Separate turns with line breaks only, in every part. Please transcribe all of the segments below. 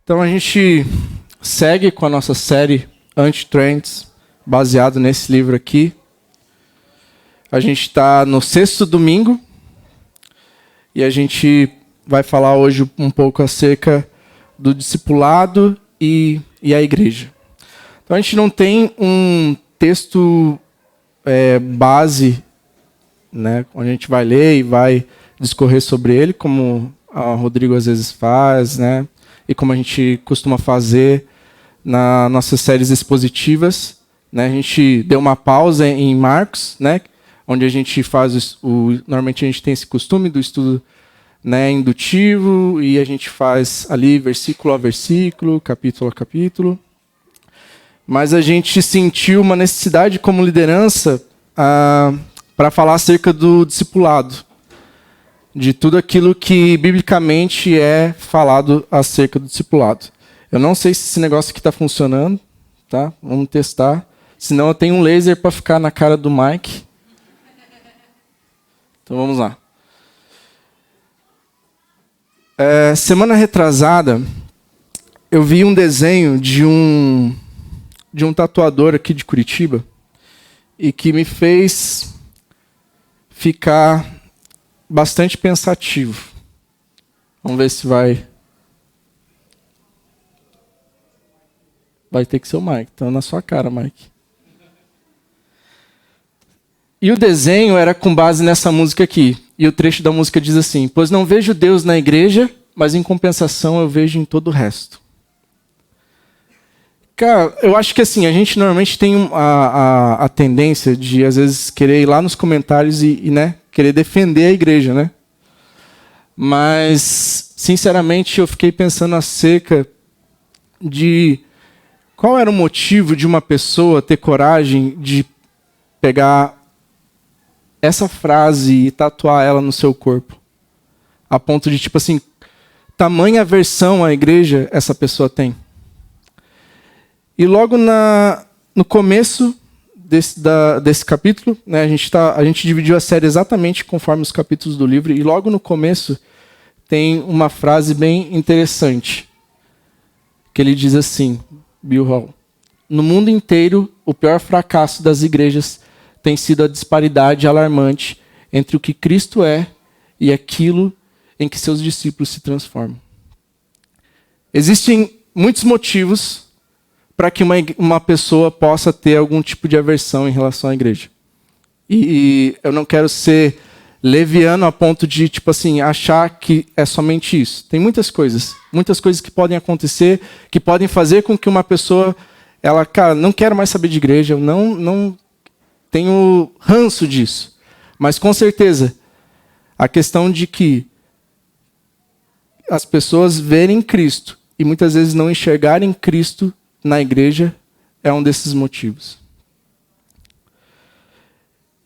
Então a gente segue com a nossa série Anti-Trends, baseado nesse livro aqui. A gente está no 6º domingo e a gente vai falar hoje um pouco acerca do discipulado e a igreja. Então a gente não tem um texto base, né, onde a gente vai ler e vai discorrer sobre ele, como o Rodrigo às vezes faz, né, e como a gente costuma fazer nas nossas séries expositivas. Né, a gente deu uma pausa em Marcos, né, onde a gente faz normalmente a gente tem esse costume do estudo, né, indutivo, e a gente faz ali versículo a versículo, capítulo a capítulo. Mas a gente sentiu uma necessidade como liderança para falar acerca do discipulado, de tudo aquilo que biblicamente é falado acerca do discipulado. Eu não sei se esse negócio aqui está funcionando, tá? Vamos testar. Senão eu tenho um laser para ficar na cara do Mike. Então vamos lá. Semana retrasada, eu vi um desenho de um tatuador aqui de Curitiba e que me fez ficar bastante pensativo. Vamos ver se vai ter que ser o Mike. Então, na sua cara, Mike. E o desenho era com base nessa música aqui. E o trecho da música diz assim: pois não vejo Deus na igreja, mas em compensação eu vejo em todo o resto. Cara, eu acho que assim, a gente normalmente tem a tendência de, às vezes, querer ir lá nos comentários e né, querer defender a igreja, né? Mas, sinceramente, eu fiquei pensando acerca de qual era o motivo de uma pessoa ter coragem de pegar essa frase e tatuar ela no seu corpo. A ponto de, tipo assim, tamanha aversão à igreja essa pessoa tem. E logo no começo desse capítulo, né, a gente dividiu a série exatamente conforme os capítulos do livro, e logo no começo tem uma frase bem interessante, que ele diz assim, Bill Hall: no mundo inteiro, o pior fracasso das igrejas tem sido a disparidade alarmante entre o que Cristo é e aquilo em que seus discípulos se transformam. Existem muitos motivos para que uma pessoa possa ter algum tipo de aversão em relação à igreja. E eu não quero ser leviano a ponto de, tipo assim, achar que é somente isso. Tem muitas coisas que podem acontecer, que podem fazer com que uma pessoa, ela, cara, não quero mais saber de igreja, eu não tenho ranço disso. Mas com certeza, a questão de que as pessoas verem Cristo e muitas vezes não enxergarem Cristo na igreja é um desses motivos.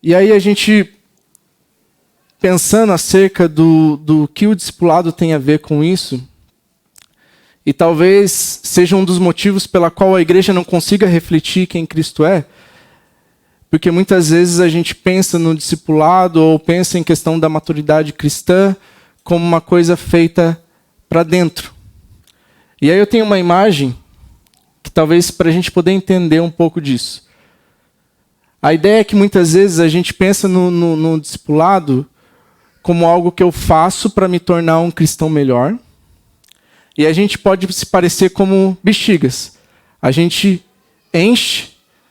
E aí a gente, pensando acerca do que o discipulado tem a ver com isso, e talvez seja um dos motivos pela qual a igreja não consiga refletir quem Cristo é, porque muitas vezes a gente pensa no discipulado ou pensa em questão da maturidade cristã como uma coisa feita para dentro. E aí eu tenho uma imagem que talvez para a gente poder entender um pouco disso. A ideia é que muitas vezes a gente pensa no discipulado como algo que eu faço para me tornar um cristão melhor. E a gente pode se parecer como bexigas. A gente enche,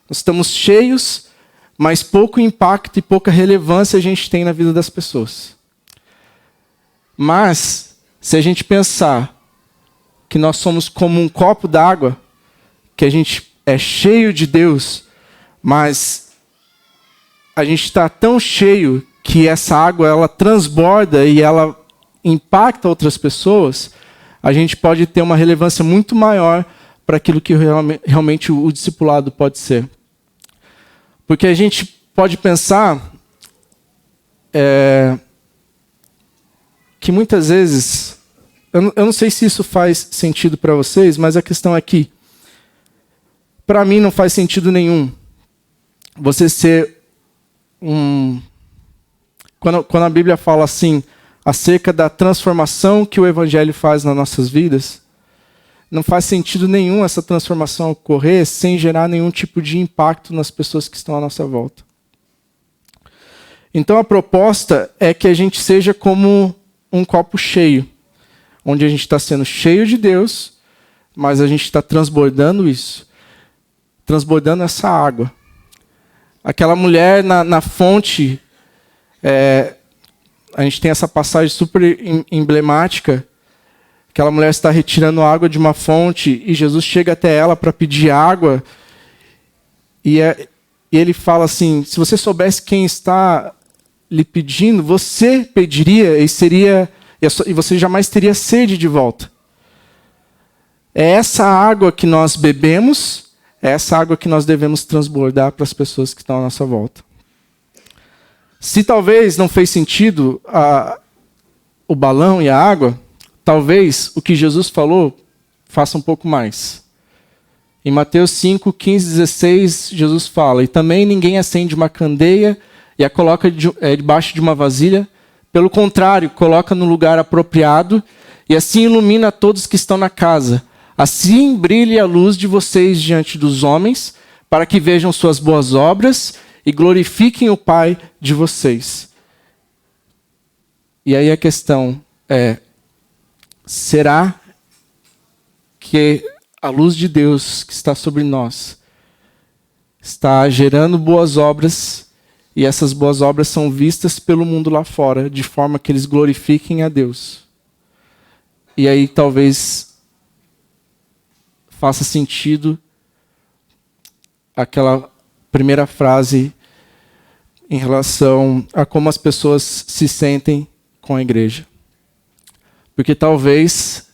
nós estamos cheios, mas pouco impacto e pouca relevância a gente tem na vida das pessoas. Mas, se a gente pensar que nós somos como um copo d'água, que a gente é cheio de Deus, mas a gente está tão cheio que essa água ela transborda e ela impacta outras pessoas, a gente pode ter uma relevância muito maior para aquilo que realmente o discipulado pode ser. Porque a gente pode pensar que muitas vezes, eu não sei se isso faz sentido para vocês, mas a questão é que, para mim não faz sentido nenhum você ser Quando a Bíblia fala assim, acerca da transformação que o Evangelho faz nas nossas vidas, não faz sentido nenhum essa transformação ocorrer sem gerar nenhum tipo de impacto nas pessoas que estão à nossa volta. Então a proposta é que a gente seja como um copo cheio, onde a gente está sendo cheio de Deus, mas a gente está transbordando isso, transbordando essa água. Aquela mulher na fonte, a gente tem essa passagem super emblemática. Aquela mulher está retirando água de uma fonte e Jesus chega até ela para pedir água. E ele fala assim, se você soubesse quem está lhe pedindo, você pediria e você jamais teria sede de volta. É essa água que nós bebemos, é essa água que nós devemos transbordar para as pessoas que estão à nossa volta. Se talvez não fez sentido o balão e a água, talvez o que Jesus falou faça um pouco mais. Em Mateus 5, 15, 16, Jesus fala, e também ninguém acende uma candeia e a coloca debaixo de uma vasilha. Pelo contrário, coloca no lugar apropriado e assim ilumina todos que estão na casa. Assim brilhe a luz de vocês diante dos homens, para que vejam suas boas obras e glorifiquem o Pai de vocês. E aí a questão é, será que a luz de Deus que está sobre nós está gerando boas obras e essas boas obras são vistas pelo mundo lá fora, de forma que eles glorifiquem a Deus? E aí talvez faça sentido aquela primeira frase em relação a como as pessoas se sentem com a igreja. Porque talvez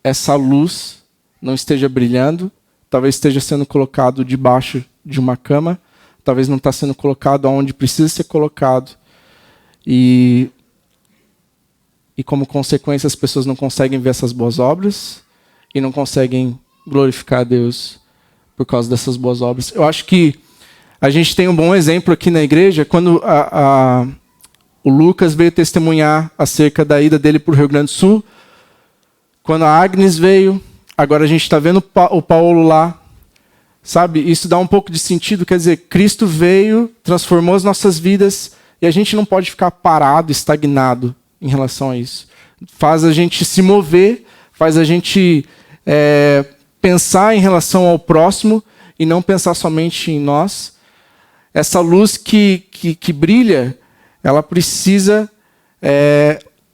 essa luz não esteja brilhando, talvez esteja sendo colocado debaixo de uma cama, talvez não está sendo colocado onde precisa ser colocado. E como consequência as pessoas não conseguem ver essas boas obras e não conseguem glorificar a Deus por causa dessas boas obras. Eu acho que a gente tem um bom exemplo aqui na igreja, quando o Lucas veio testemunhar acerca da ida dele para o Rio Grande do Sul, quando a Agnes veio, agora a gente está vendo o Paulo lá, sabe? Isso dá um pouco de sentido, quer dizer, Cristo veio, transformou as nossas vidas e a gente não pode ficar parado, estagnado em relação a isso. Faz a gente se mover, faz a gente pensar em relação ao próximo e não pensar somente em nós. Essa luz que brilha, ela precisa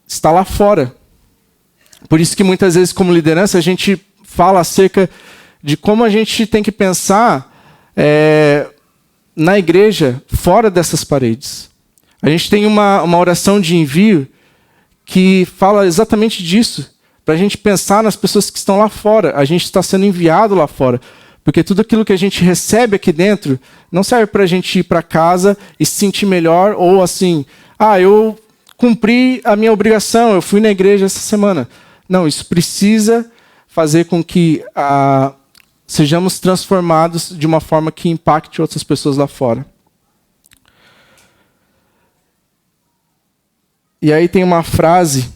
estar lá fora. Por isso que muitas vezes, como liderança, a gente fala acerca de como a gente tem que pensar na igreja, fora dessas paredes. A gente tem uma oração de envio que fala exatamente disso, para a gente pensar nas pessoas que estão lá fora. A gente está sendo enviado lá fora. Porque tudo aquilo que a gente recebe aqui dentro não serve para a gente ir para casa e se sentir melhor, ou assim, eu cumpri a minha obrigação, eu fui na igreja essa semana. Não, isso precisa fazer com que sejamos transformados de uma forma que impacte outras pessoas lá fora. E aí tem uma frase,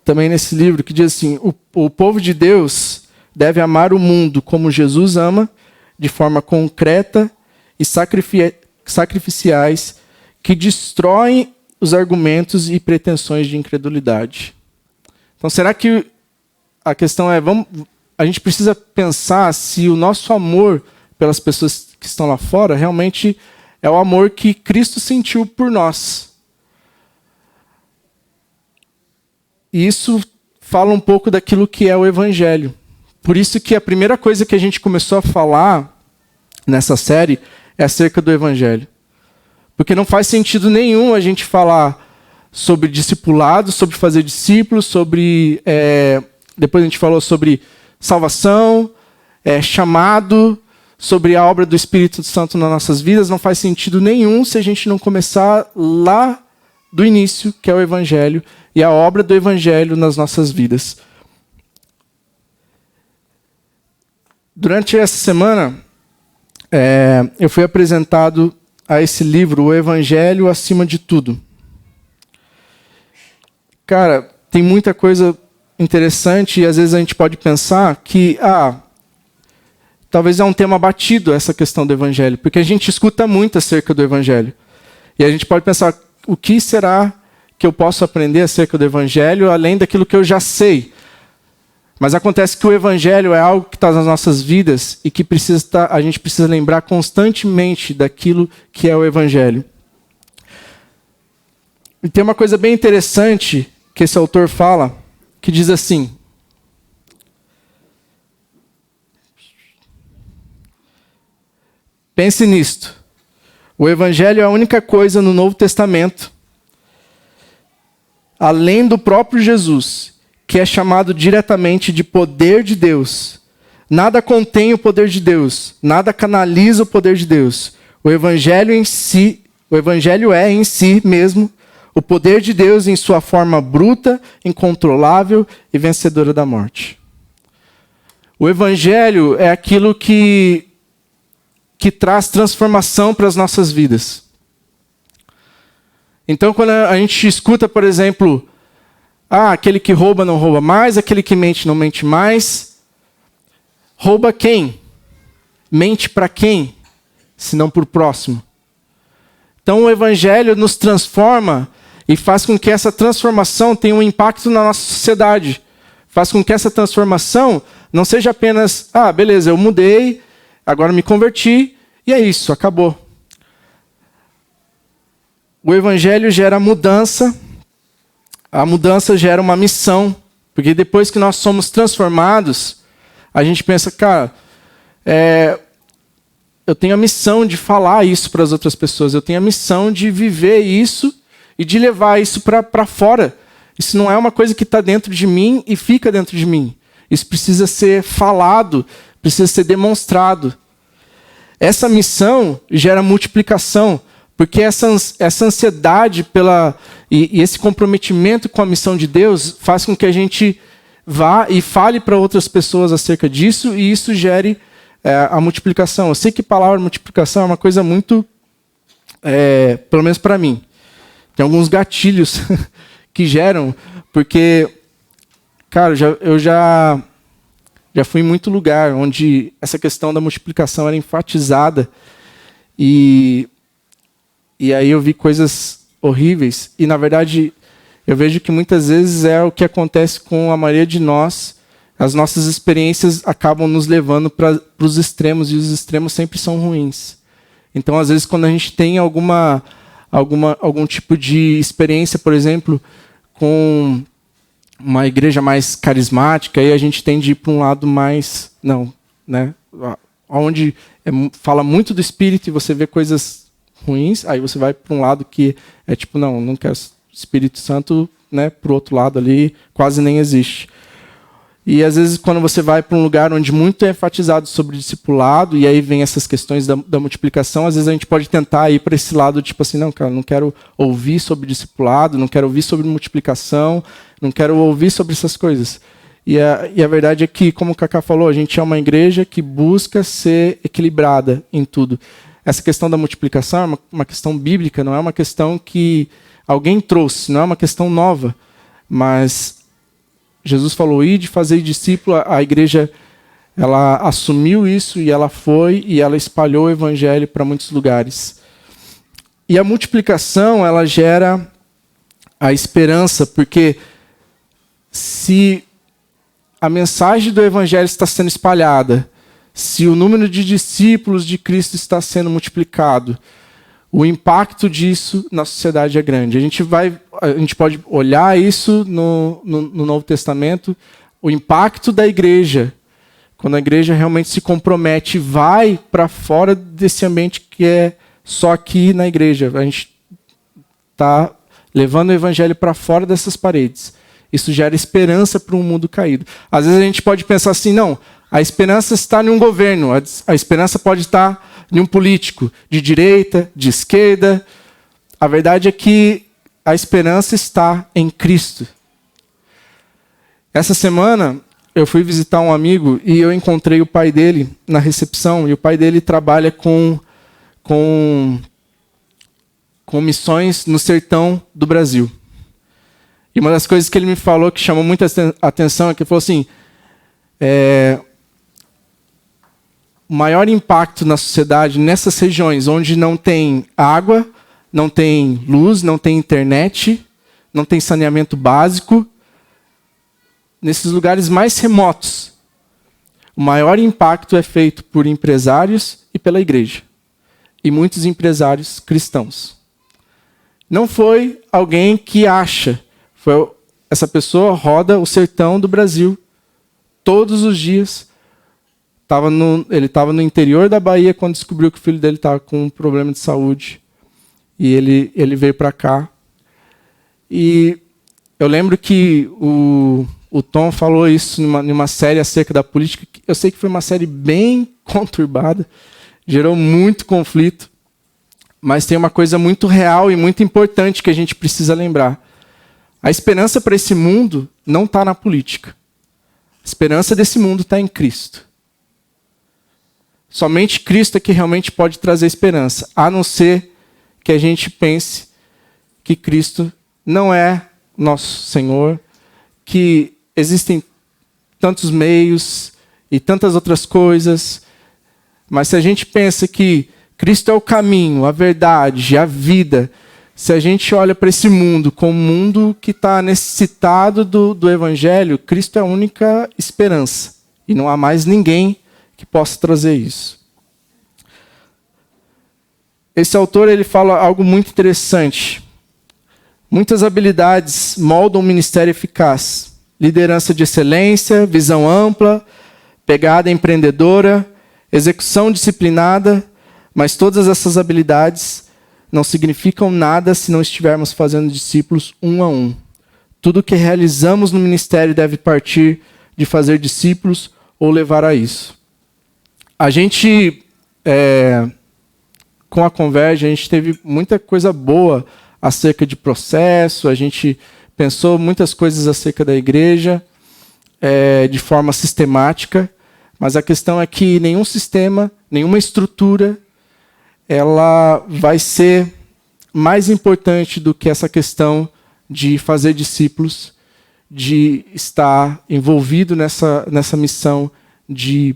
também nesse livro, que diz assim, o povo de Deus deve amar o mundo como Jesus ama, de forma concreta e sacrificiais, que destroem os argumentos e pretensões de incredulidade. Então, será que a questão é, a gente precisa pensar se o nosso amor pelas pessoas que estão lá fora realmente é o amor que Cristo sentiu por nós. E isso fala um pouco daquilo que é o Evangelho. Por isso que a primeira coisa que a gente começou a falar nessa série é acerca do Evangelho. Porque não faz sentido nenhum a gente falar sobre discipulado, sobre fazer discípulos, sobre... depois a gente falou sobre salvação, chamado, sobre a obra do Espírito Santo nas nossas vidas. Não faz sentido nenhum se a gente não começar lá do início, que é o Evangelho, e a obra do Evangelho nas nossas vidas. Durante essa semana, eu fui apresentado a esse livro, O Evangelho Acima de Tudo. Cara, tem muita coisa interessante, e às vezes a gente pode pensar que, talvez é um tema batido essa questão do evangelho, porque a gente escuta muito acerca do evangelho. E a gente pode pensar, o que será que eu posso aprender acerca do evangelho, além daquilo que eu já sei? Mas acontece que o evangelho é algo que está nas nossas vidas e que a gente precisa lembrar constantemente daquilo que é o evangelho. E tem uma coisa bem interessante que esse autor fala, que diz assim: pense nisto. O evangelho é a única coisa no Novo Testamento, além do próprio Jesus, que é chamado diretamente de poder de Deus. Nada contém o poder de Deus, nada canaliza o poder de Deus. O evangelho é em si mesmo o poder de Deus em sua forma bruta, incontrolável e vencedora da morte. O evangelho é aquilo que traz transformação para as nossas vidas. Então, quando a gente escuta, por exemplo, aquele que rouba não rouba mais, aquele que mente não mente mais. Rouba quem? Mente para quem? Se não por próximo. Então o evangelho nos transforma e faz com que essa transformação tenha um impacto na nossa sociedade. Faz com que essa transformação não seja apenas, beleza, eu mudei, agora me converti, e é isso, acabou. O evangelho gera mudança. A mudança gera uma missão, porque depois que nós somos transformados, a gente pensa, eu tenho a missão de falar isso para as outras pessoas, eu tenho a missão de viver isso e de levar isso para fora. Isso não é uma coisa que está dentro de mim e fica dentro de mim. Isso precisa ser falado, precisa ser demonstrado. Essa missão gera multiplicação, porque essa ansiedade e esse comprometimento com a missão de Deus faz com que a gente vá e fale para outras pessoas acerca disso, e isso gere a multiplicação. Eu sei que a palavra multiplicação é uma coisa muito, pelo menos para mim, tem alguns gatilhos que geram, porque, eu já fui em muito lugar onde essa questão da multiplicação era enfatizada, e aí eu vi coisas horríveis. E, na verdade, eu vejo que muitas vezes é o que acontece com a maioria de nós. As nossas experiências acabam nos levando para os extremos, e os extremos sempre são ruins. Então, às vezes, quando a gente tem algum tipo de experiência, por exemplo, com uma igreja mais carismática, aí a gente tende a ir para um lado mais... onde fala muito do Espírito e você vê coisas ruins, aí você vai para um lado que é tipo, não quero Espírito Santo, para o outro lado ali quase nem existe. E às vezes quando você vai para um lugar onde muito é enfatizado sobre discipulado, e aí vem essas questões da multiplicação, às vezes a gente pode tentar ir para esse lado, tipo assim, não quero ouvir sobre discipulado, não quero ouvir sobre multiplicação, não quero ouvir sobre essas coisas. E a verdade é que, como o Cacá falou, a gente é uma igreja que busca ser equilibrada em tudo. Essa questão da multiplicação é uma questão bíblica, não é uma questão que alguém trouxe, não é uma questão nova. Mas Jesus falou, ide, fazei discípulo, a igreja ela assumiu isso e ela foi e ela espalhou o evangelho para muitos lugares. E a multiplicação, ela gera a esperança, porque se a mensagem do evangelho está sendo espalhada, se o número de discípulos de Cristo está sendo multiplicado, o impacto disso na sociedade é grande. A gente pode olhar isso no Novo Testamento, o impacto da igreja, quando a igreja realmente se compromete, vai para fora desse ambiente que é só aqui na igreja. A gente está levando o evangelho para fora dessas paredes. Isso gera esperança para um mundo caído. Às vezes a gente pode pensar assim, não, a esperança está em um governo, a esperança pode estar em um político, de direita, de esquerda. A verdade é que a esperança está em Cristo. Essa semana eu fui visitar um amigo e eu encontrei o pai dele na recepção, e o pai dele trabalha com missões no sertão do Brasil. E uma das coisas que ele me falou que chamou muita atenção é que ele falou assim, o maior impacto na sociedade nessas regiões onde não tem água, não tem luz, não tem internet, não tem saneamento básico, nesses lugares mais remotos, o maior impacto é feito por empresários e pela igreja. E muitos empresários cristãos. Não foi alguém que acha. Essa pessoa roda o sertão do Brasil todos os dias. Ele estava no interior da Bahia quando descobriu que o filho dele estava com um problema de saúde. E ele veio para cá. E eu lembro que o Tom falou isso numa série acerca da política. Eu sei que foi uma série bem conturbada, gerou muito conflito, mas tem uma coisa muito real e muito importante que a gente precisa lembrar. A esperança para esse mundo não está na política. A esperança desse mundo está em Cristo. Somente Cristo é que realmente pode trazer esperança, a não ser que a gente pense que Cristo não é nosso Senhor, que existem tantos meios e tantas outras coisas, mas se a gente pensa que Cristo é o caminho, a verdade, a vida, se a gente olha para esse mundo como um mundo que está necessitado do Evangelho, Cristo é a única esperança. E não há mais ninguém que possa trazer isso. Esse autor ele fala algo muito interessante. Muitas habilidades moldam um ministério eficaz. Liderança de excelência, visão ampla, pegada empreendedora, execução disciplinada, mas todas essas habilidades não significam nada se não estivermos fazendo discípulos um a um. Tudo que realizamos no ministério deve partir de fazer discípulos ou levar a isso. A gente, com a Converge, a gente teve muita coisa boa acerca de processo, a gente pensou muitas coisas acerca da igreja de forma sistemática, mas a questão é que nenhum sistema, nenhuma estrutura, ela vai ser mais importante do que essa questão de fazer discípulos, de estar envolvido nessa missão, de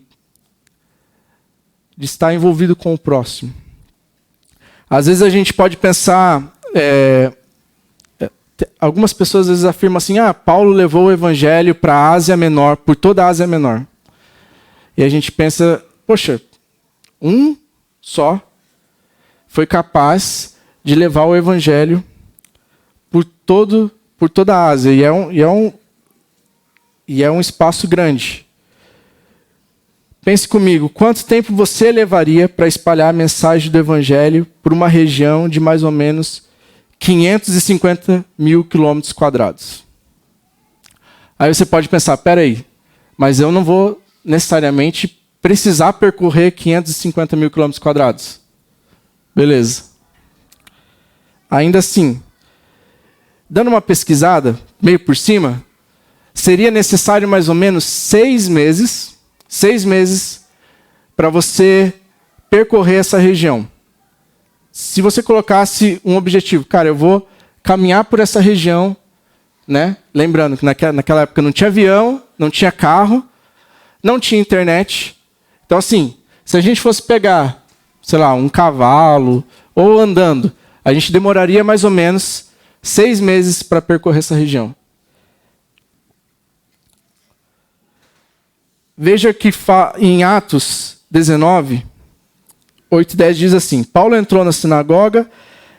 estar envolvido com o próximo. Às vezes a gente pode pensar, algumas pessoas às vezes afirmam assim, Paulo levou o evangelho para a Ásia Menor, por toda a Ásia Menor. E a gente pensa, poxa, um só foi capaz de levar o evangelho por toda a Ásia. E é um espaço grande. Pense comigo, quanto tempo você levaria para espalhar a mensagem do evangelho por uma região de mais ou menos 550 mil quilômetros quadrados? Aí você pode pensar, peraí, mas eu não vou necessariamente precisar percorrer 550 mil quilômetros quadrados. Beleza. Ainda assim, dando uma pesquisada, meio por cima, seria necessário mais ou menos 6 meses para você percorrer essa região. Se você colocasse um objetivo, cara, eu vou caminhar por essa região, né? Lembrando que naquela época não tinha avião, não tinha carro, não tinha internet. Então, assim, se a gente fosse pegar, sei lá, um cavalo ou andando, a gente demoraria mais ou menos 6 meses para percorrer essa região. Veja que em Atos 19, 8 e 10 diz assim, Paulo entrou na sinagoga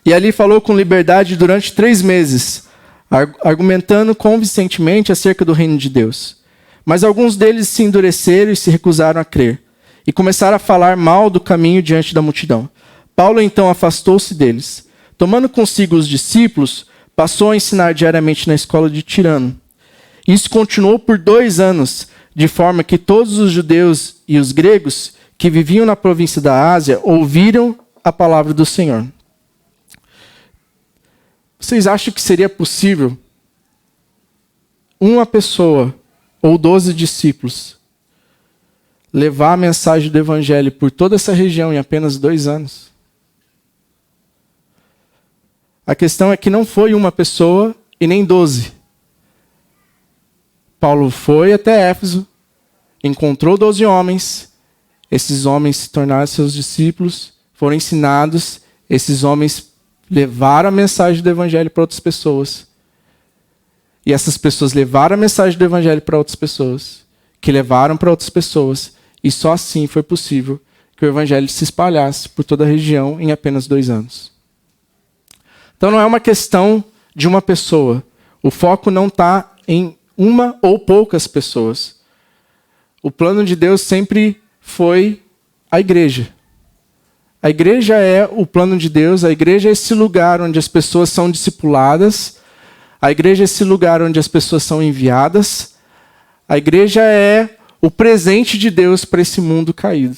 e ali falou com liberdade durante 3 meses, argumentando convincentemente acerca do reino de Deus. Mas alguns deles se endureceram e se recusaram a crer, e começaram a falar mal do caminho diante da multidão. Paulo então afastou-se deles. Tomando consigo os discípulos, passou a ensinar diariamente na escola de Tirano. Isso continuou por 2 anos, de forma que todos os judeus e os gregos que viviam na província da Ásia ouviram a palavra do Senhor. Vocês acham que seria possível uma pessoa ou 12 discípulos levar a mensagem do evangelho por toda essa região em apenas 2 anos? A questão é que não foi uma pessoa e nem 12. Paulo foi até Éfeso, encontrou 12 homens, esses homens se tornaram seus discípulos, foram ensinados, esses homens levaram a mensagem do evangelho para outras pessoas. E essas pessoas levaram a mensagem do evangelho para outras pessoas, que levaram para outras pessoas, e só assim foi possível que o evangelho se espalhasse por toda a região em apenas 2 anos. Então não é uma questão de uma pessoa. O foco não está em uma ou poucas pessoas. O plano de Deus sempre foi a igreja. A igreja é o plano de Deus, a igreja é esse lugar onde as pessoas são discipuladas, a igreja é esse lugar onde as pessoas são enviadas, a igreja é o presente de Deus para esse mundo caído.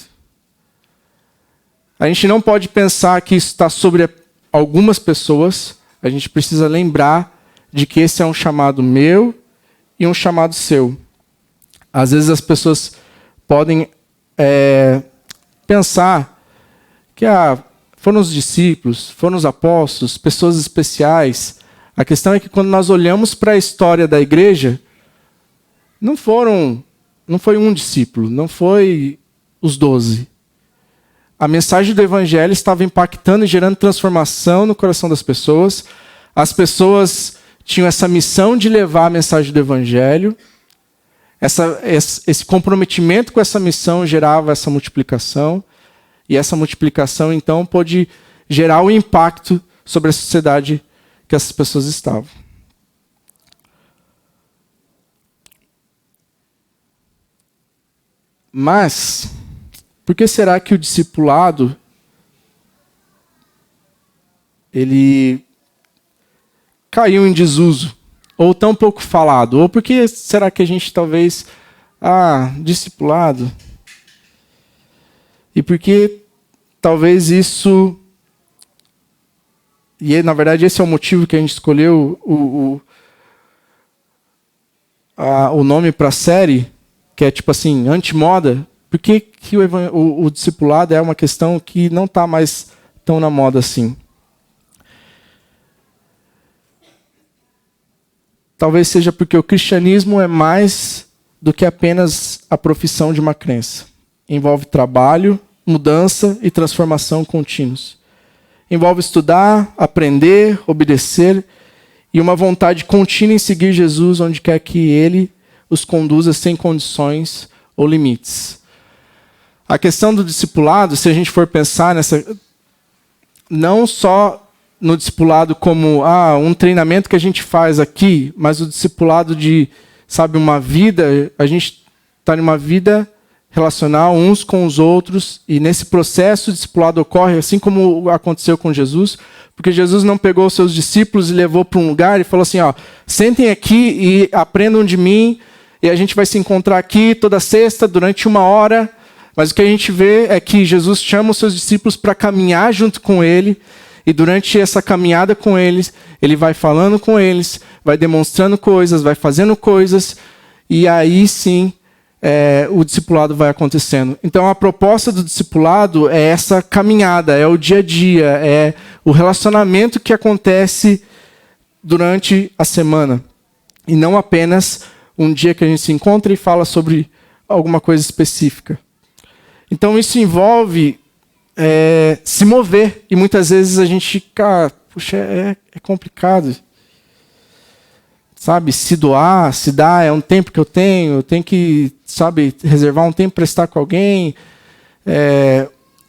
A gente não pode pensar que isso está sobre algumas pessoas, a gente precisa lembrar de que esse é um chamado meu e um chamado seu. Às vezes as pessoas podem pensar que foram os discípulos, foram os apóstolos, pessoas especiais. A questão é que quando nós olhamos para a história da igreja, não foi um discípulo, não foi os 12. A mensagem do evangelho estava impactando e gerando transformação no coração das pessoas. As pessoas tinham essa missão de levar a mensagem do evangelho. Esse comprometimento com essa missão gerava essa multiplicação. E essa multiplicação, então, pôde gerar um impacto sobre a sociedade que essas pessoas estavam. Mas, por que será que o discipulado ele caiu em desuso? Ou tão pouco falado? Ou por que será que a gente talvez... discipulado... E porque talvez isso... E na verdade esse é o motivo que a gente escolheu o nome para a série, que é tipo assim, antimoda. Por que o discipulado é uma questão que não está mais tão na moda assim? Talvez seja porque o cristianismo é mais do que apenas a profissão de uma crença. Envolve trabalho, mudança e transformação contínuos. Envolve estudar, aprender, obedecer e uma vontade contínua em seguir Jesus onde quer que Ele os conduza sem condições ou limites. A questão do discipulado, se a gente for pensar não só no discipulado como um treinamento que a gente faz aqui, mas o discipulado de, uma vida, a gente está numa vida relacional uns com os outros, e nesse processo o discipulado ocorre assim como aconteceu com Jesus, porque Jesus não pegou os seus discípulos e levou para um lugar e falou assim, sentem aqui e aprendam de mim, e a gente vai se encontrar aqui toda sexta durante 1 hora, mas o que a gente vê é que Jesus chama os seus discípulos para caminhar junto com ele, e durante essa caminhada com eles, ele vai falando com eles, vai demonstrando coisas, vai fazendo coisas, e aí sim o discipulado vai acontecendo. Então a proposta do discipulado é essa caminhada, é o dia a dia, é o relacionamento que acontece durante a semana. E não apenas um dia que a gente se encontra e fala sobre alguma coisa específica. Então isso envolve se mover. E muitas vezes a gente fica, é complicado. Se doar, se dar, é um tempo que eu tenho que, reservar um tempo para estar com alguém.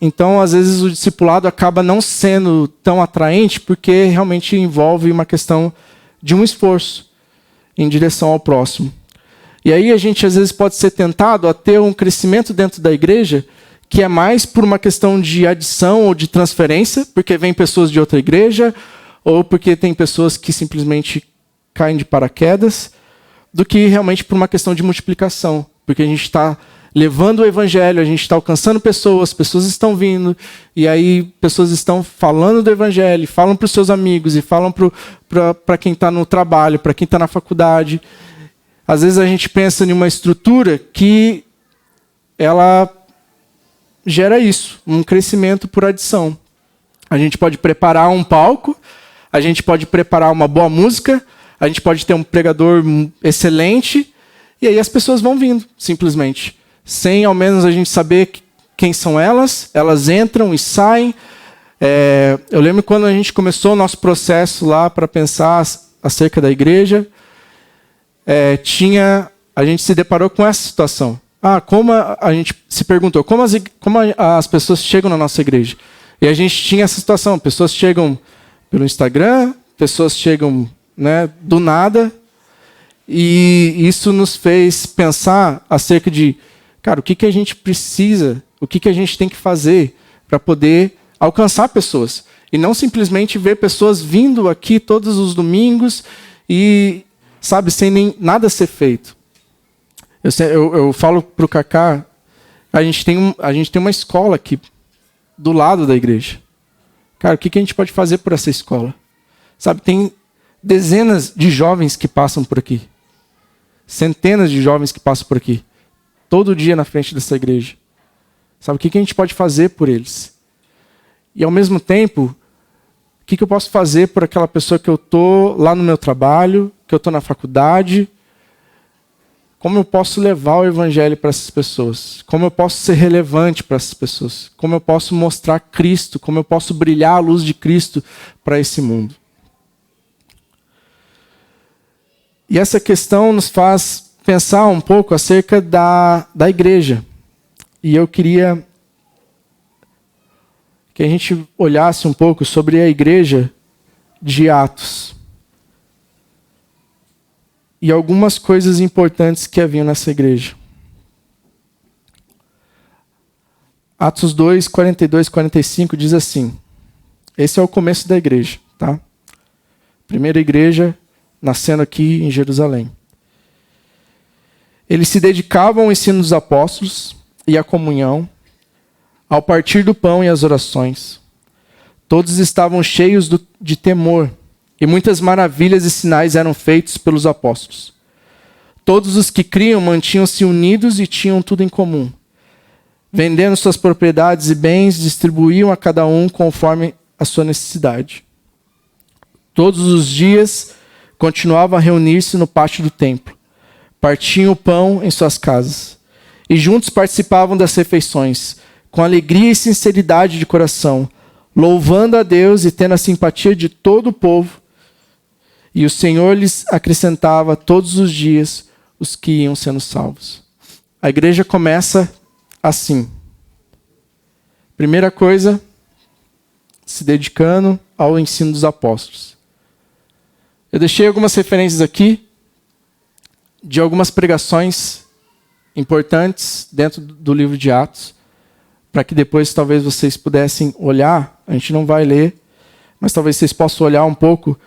Então, às vezes, o discipulado acaba não sendo tão atraente porque realmente envolve uma questão de um esforço em direção ao próximo. E aí a gente, às vezes, pode ser tentado a ter um crescimento dentro da igreja que é mais por uma questão de adição ou de transferência, porque vem pessoas de outra igreja, ou porque tem pessoas que simplesmente caem de paraquedas, do que realmente por uma questão de multiplicação. Porque a gente está levando o evangelho, a gente está alcançando pessoas estão vindo, e aí pessoas estão falando do evangelho, falam para os seus amigos, e falam para quem está no trabalho, para quem está na faculdade. Às vezes a gente pensa em uma estrutura que ela gera isso, um crescimento por adição. A gente pode preparar um palco, a gente pode preparar uma boa música, a gente pode ter um pregador excelente, E aí as pessoas vão vindo, simplesmente. Sem ao menos a gente saber quem são elas. Elas entram e saem. Eu lembro quando a gente começou o nosso processo lá para pensar acerca da igreja, a gente se deparou com essa situação. Como a gente se perguntou, como as pessoas chegam na nossa igreja? E a gente tinha essa situação, pessoas chegam pelo Instagram, pessoas chegam, né, do nada, e isso nos fez pensar acerca de, cara, o que a gente precisa, o que a gente tem que fazer para poder alcançar pessoas. E não simplesmente ver pessoas vindo aqui todos os domingos e, sem nem nada ser feito. Eu falo para o Cacá, a gente tem uma escola aqui do lado da igreja. Cara, o que a gente pode fazer por essa escola? Tem dezenas de jovens que passam por aqui. Centenas de jovens que passam por aqui. Todo dia na frente dessa igreja. O que a gente pode fazer por eles? E ao mesmo tempo, o que eu posso fazer por aquela pessoa que eu estou lá no meu trabalho, que eu estou na faculdade? Como eu posso levar o evangelho para essas pessoas? Como eu posso ser relevante para essas pessoas? Como eu posso mostrar Cristo? Como eu posso brilhar a luz de Cristo para esse mundo? E essa questão nos faz pensar um pouco acerca da igreja. E eu queria que a gente olhasse um pouco sobre a igreja de Atos. E algumas coisas importantes que haviam nessa igreja. Atos 2, 42, 45 diz assim. Esse é o começo da igreja, tá? Primeira igreja nascendo aqui em Jerusalém. Eles se dedicavam ao ensino dos apóstolos e à comunhão, ao partir do pão e às orações. Todos estavam cheios de temor, e muitas maravilhas e sinais eram feitos pelos apóstolos. Todos os que criam mantinham-se unidos e tinham tudo em comum. Vendendo suas propriedades e bens, distribuíam a cada um conforme a sua necessidade. Todos os dias continuavam a reunir-se no pátio do templo. Partiam o pão em suas casas. E juntos participavam das refeições, com alegria e sinceridade de coração, louvando a Deus e tendo a simpatia de todo o povo. E o Senhor lhes acrescentava todos os dias os que iam sendo salvos. A igreja começa assim. Primeira coisa, se dedicando ao ensino dos apóstolos. Eu deixei algumas referências aqui de algumas pregações importantes dentro do livro de Atos, para que depois talvez vocês pudessem olhar, a gente não vai ler, mas talvez vocês possam olhar um pouco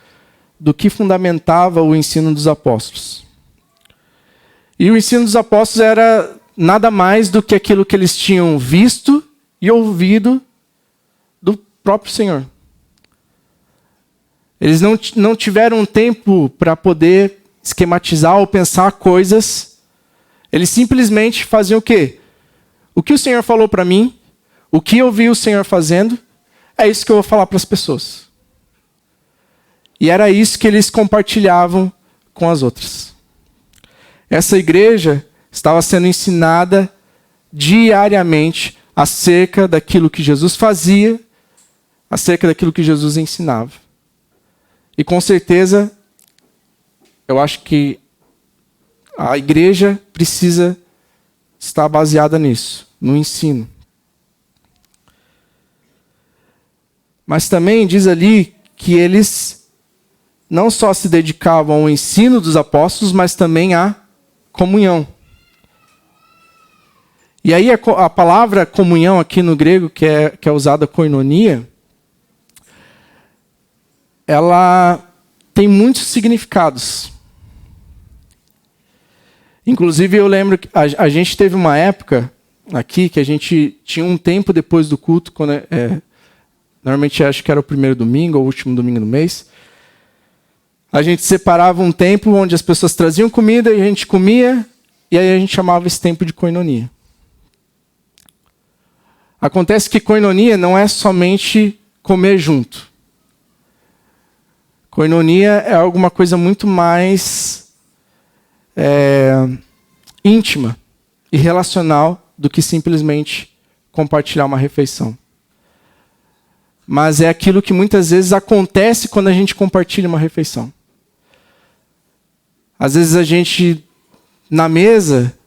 do que fundamentava o ensino dos apóstolos. E o ensino dos apóstolos era nada mais do que aquilo que eles tinham visto e ouvido do próprio Senhor. Eles não tiveram tempo para poder esquematizar ou pensar coisas. Eles simplesmente faziam o quê? O que o Senhor falou para mim, o que eu vi o Senhor fazendo, é isso que eu vou falar para as pessoas. E era isso que eles compartilhavam com as outras. Essa igreja estava sendo ensinada diariamente acerca daquilo que Jesus fazia, acerca daquilo que Jesus ensinava. E com certeza, eu acho que a igreja precisa estar baseada nisso, no ensino. Mas também diz ali que eles não só se dedicavam ao ensino dos apóstolos, mas também à comunhão. E aí a palavra comunhão aqui no grego, que é usada koinonia, ela tem muitos significados. Inclusive eu lembro que a gente teve uma época aqui que a gente tinha um tempo depois do culto, quando normalmente acho que era o primeiro domingo ou o último domingo do mês. A gente separava um tempo onde as pessoas traziam comida e a gente comia, e aí a gente chamava esse tempo de koinonia. Acontece que koinonia não é somente comer junto. Koinonia é alguma coisa muito mais íntima e relacional do que simplesmente compartilhar uma refeição. Mas é aquilo que muitas vezes acontece quando a gente compartilha uma refeição. Às vezes a gente, na mesa,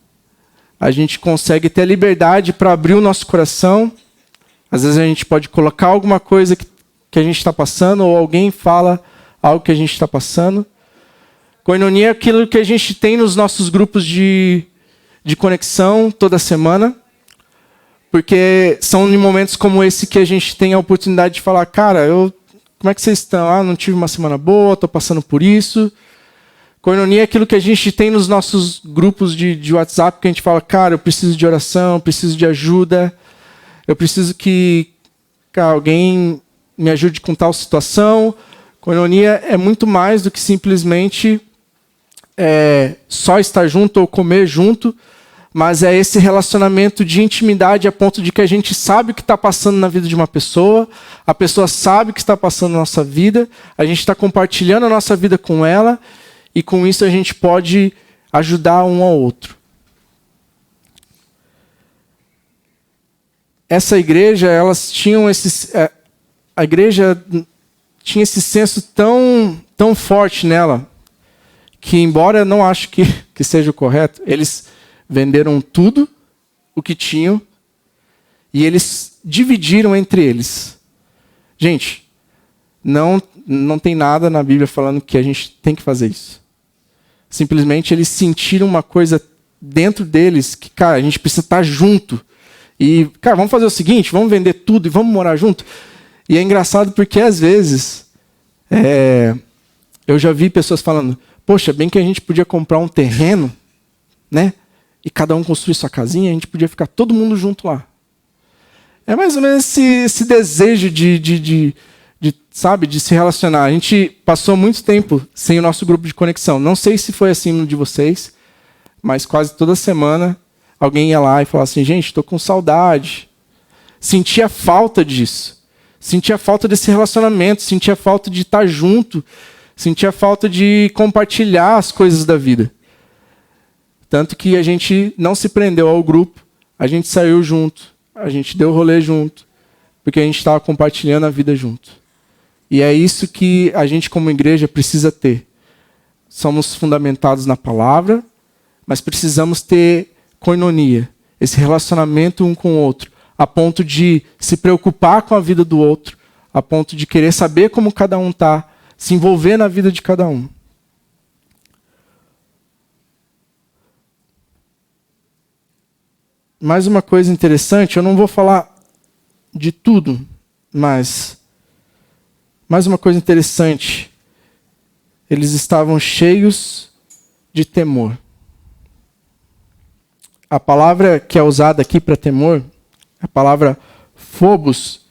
a gente consegue ter a liberdade para abrir o nosso coração. Às vezes a gente pode colocar alguma coisa que a gente está passando, ou alguém fala algo que a gente está passando. Koinonia é aquilo que a gente tem nos nossos grupos de conexão toda semana. Porque são em momentos como esse que a gente tem a oportunidade de falar, cara, como é que vocês estão? Ah, não tive uma semana boa, estou passando por isso. Koinonia é aquilo que a gente tem nos nossos grupos de WhatsApp, que a gente fala, cara, eu preciso de oração, preciso de ajuda, eu preciso que alguém me ajude com tal situação. Koinonia é muito mais do que simplesmente só estar junto ou comer junto, mas é esse relacionamento de intimidade a ponto de que a gente sabe o que está passando na vida de uma pessoa, a pessoa sabe o que está passando na nossa vida, a gente está compartilhando a nossa vida com ela, e com isso a gente pode ajudar um ao outro. Essa igreja, elas tinham a igreja tinha esse senso tão forte nela, que embora eu não acho que seja o correto, eles venderam tudo o que tinham e eles dividiram entre eles. Gente, não tem nada na Bíblia falando que a gente tem que fazer isso. Simplesmente eles sentiram uma coisa dentro deles que, cara, a gente precisa estar junto. E, cara, vamos fazer o seguinte, vamos vender tudo e vamos morar junto. E é engraçado porque, às vezes, eu já vi pessoas falando, poxa, bem que a gente podia comprar um terreno, né? E cada um construir sua casinha, a gente podia ficar todo mundo junto lá. É mais ou menos esse desejo de se relacionar. A gente passou muito tempo sem o nosso grupo de conexão. Não sei se foi assim no de vocês, mas quase toda semana alguém ia lá e falava assim, gente, estou com saudade. Sentia falta disso. Sentia falta desse relacionamento, sentia falta de estar junto, sentia falta de compartilhar as coisas da vida. Tanto que a gente não se prendeu ao grupo, a gente saiu junto, a gente deu rolê junto, porque a gente estava compartilhando a vida junto. E é isso que a gente como igreja precisa ter. Somos fundamentados na palavra, mas precisamos ter koinonia, esse relacionamento um com o outro, a ponto de se preocupar com a vida do outro, a ponto de querer saber como cada um está, se envolver na vida de cada um. Mais uma coisa interessante, eu não vou falar de tudo, mas mais uma coisa interessante, eles estavam cheios de temor. A palavra que é usada aqui para temor, a palavra phobos,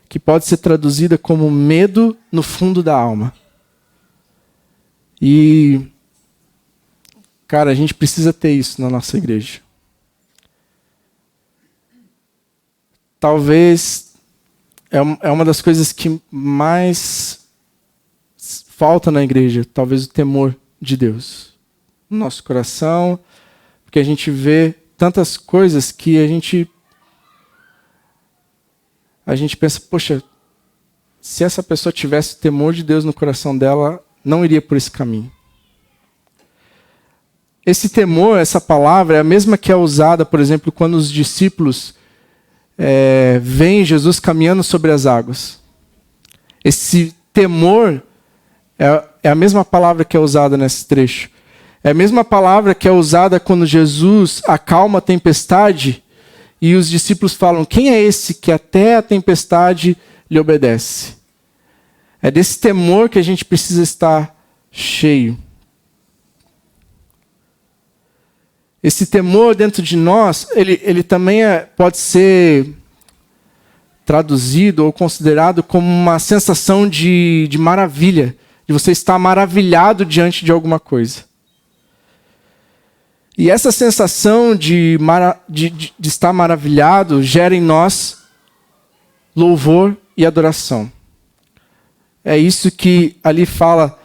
que pode ser traduzida como medo no fundo da alma. E, cara, a gente precisa ter isso na nossa igreja. Talvez é uma das coisas que mais falta na igreja, talvez o temor de Deus. No nosso coração, porque a gente vê tantas coisas que a gente pensa, poxa, se essa pessoa tivesse o temor de Deus no coração dela, não iria por esse caminho. Esse temor, essa palavra, é a mesma que é usada, por exemplo, quando os discípulos veem Jesus caminhando sobre as águas. Esse temor é a mesma palavra que é usada nesse trecho. É a mesma palavra que é usada quando Jesus acalma a tempestade e os discípulos falam, quem é esse que até a tempestade lhe obedece? É desse temor que a gente precisa estar cheio. Esse temor dentro de nós, ele também pode ser traduzido ou considerado como uma sensação de maravilha, de você estar maravilhado diante de alguma coisa. E essa sensação de estar maravilhado gera em nós louvor e adoração. É isso que ali fala.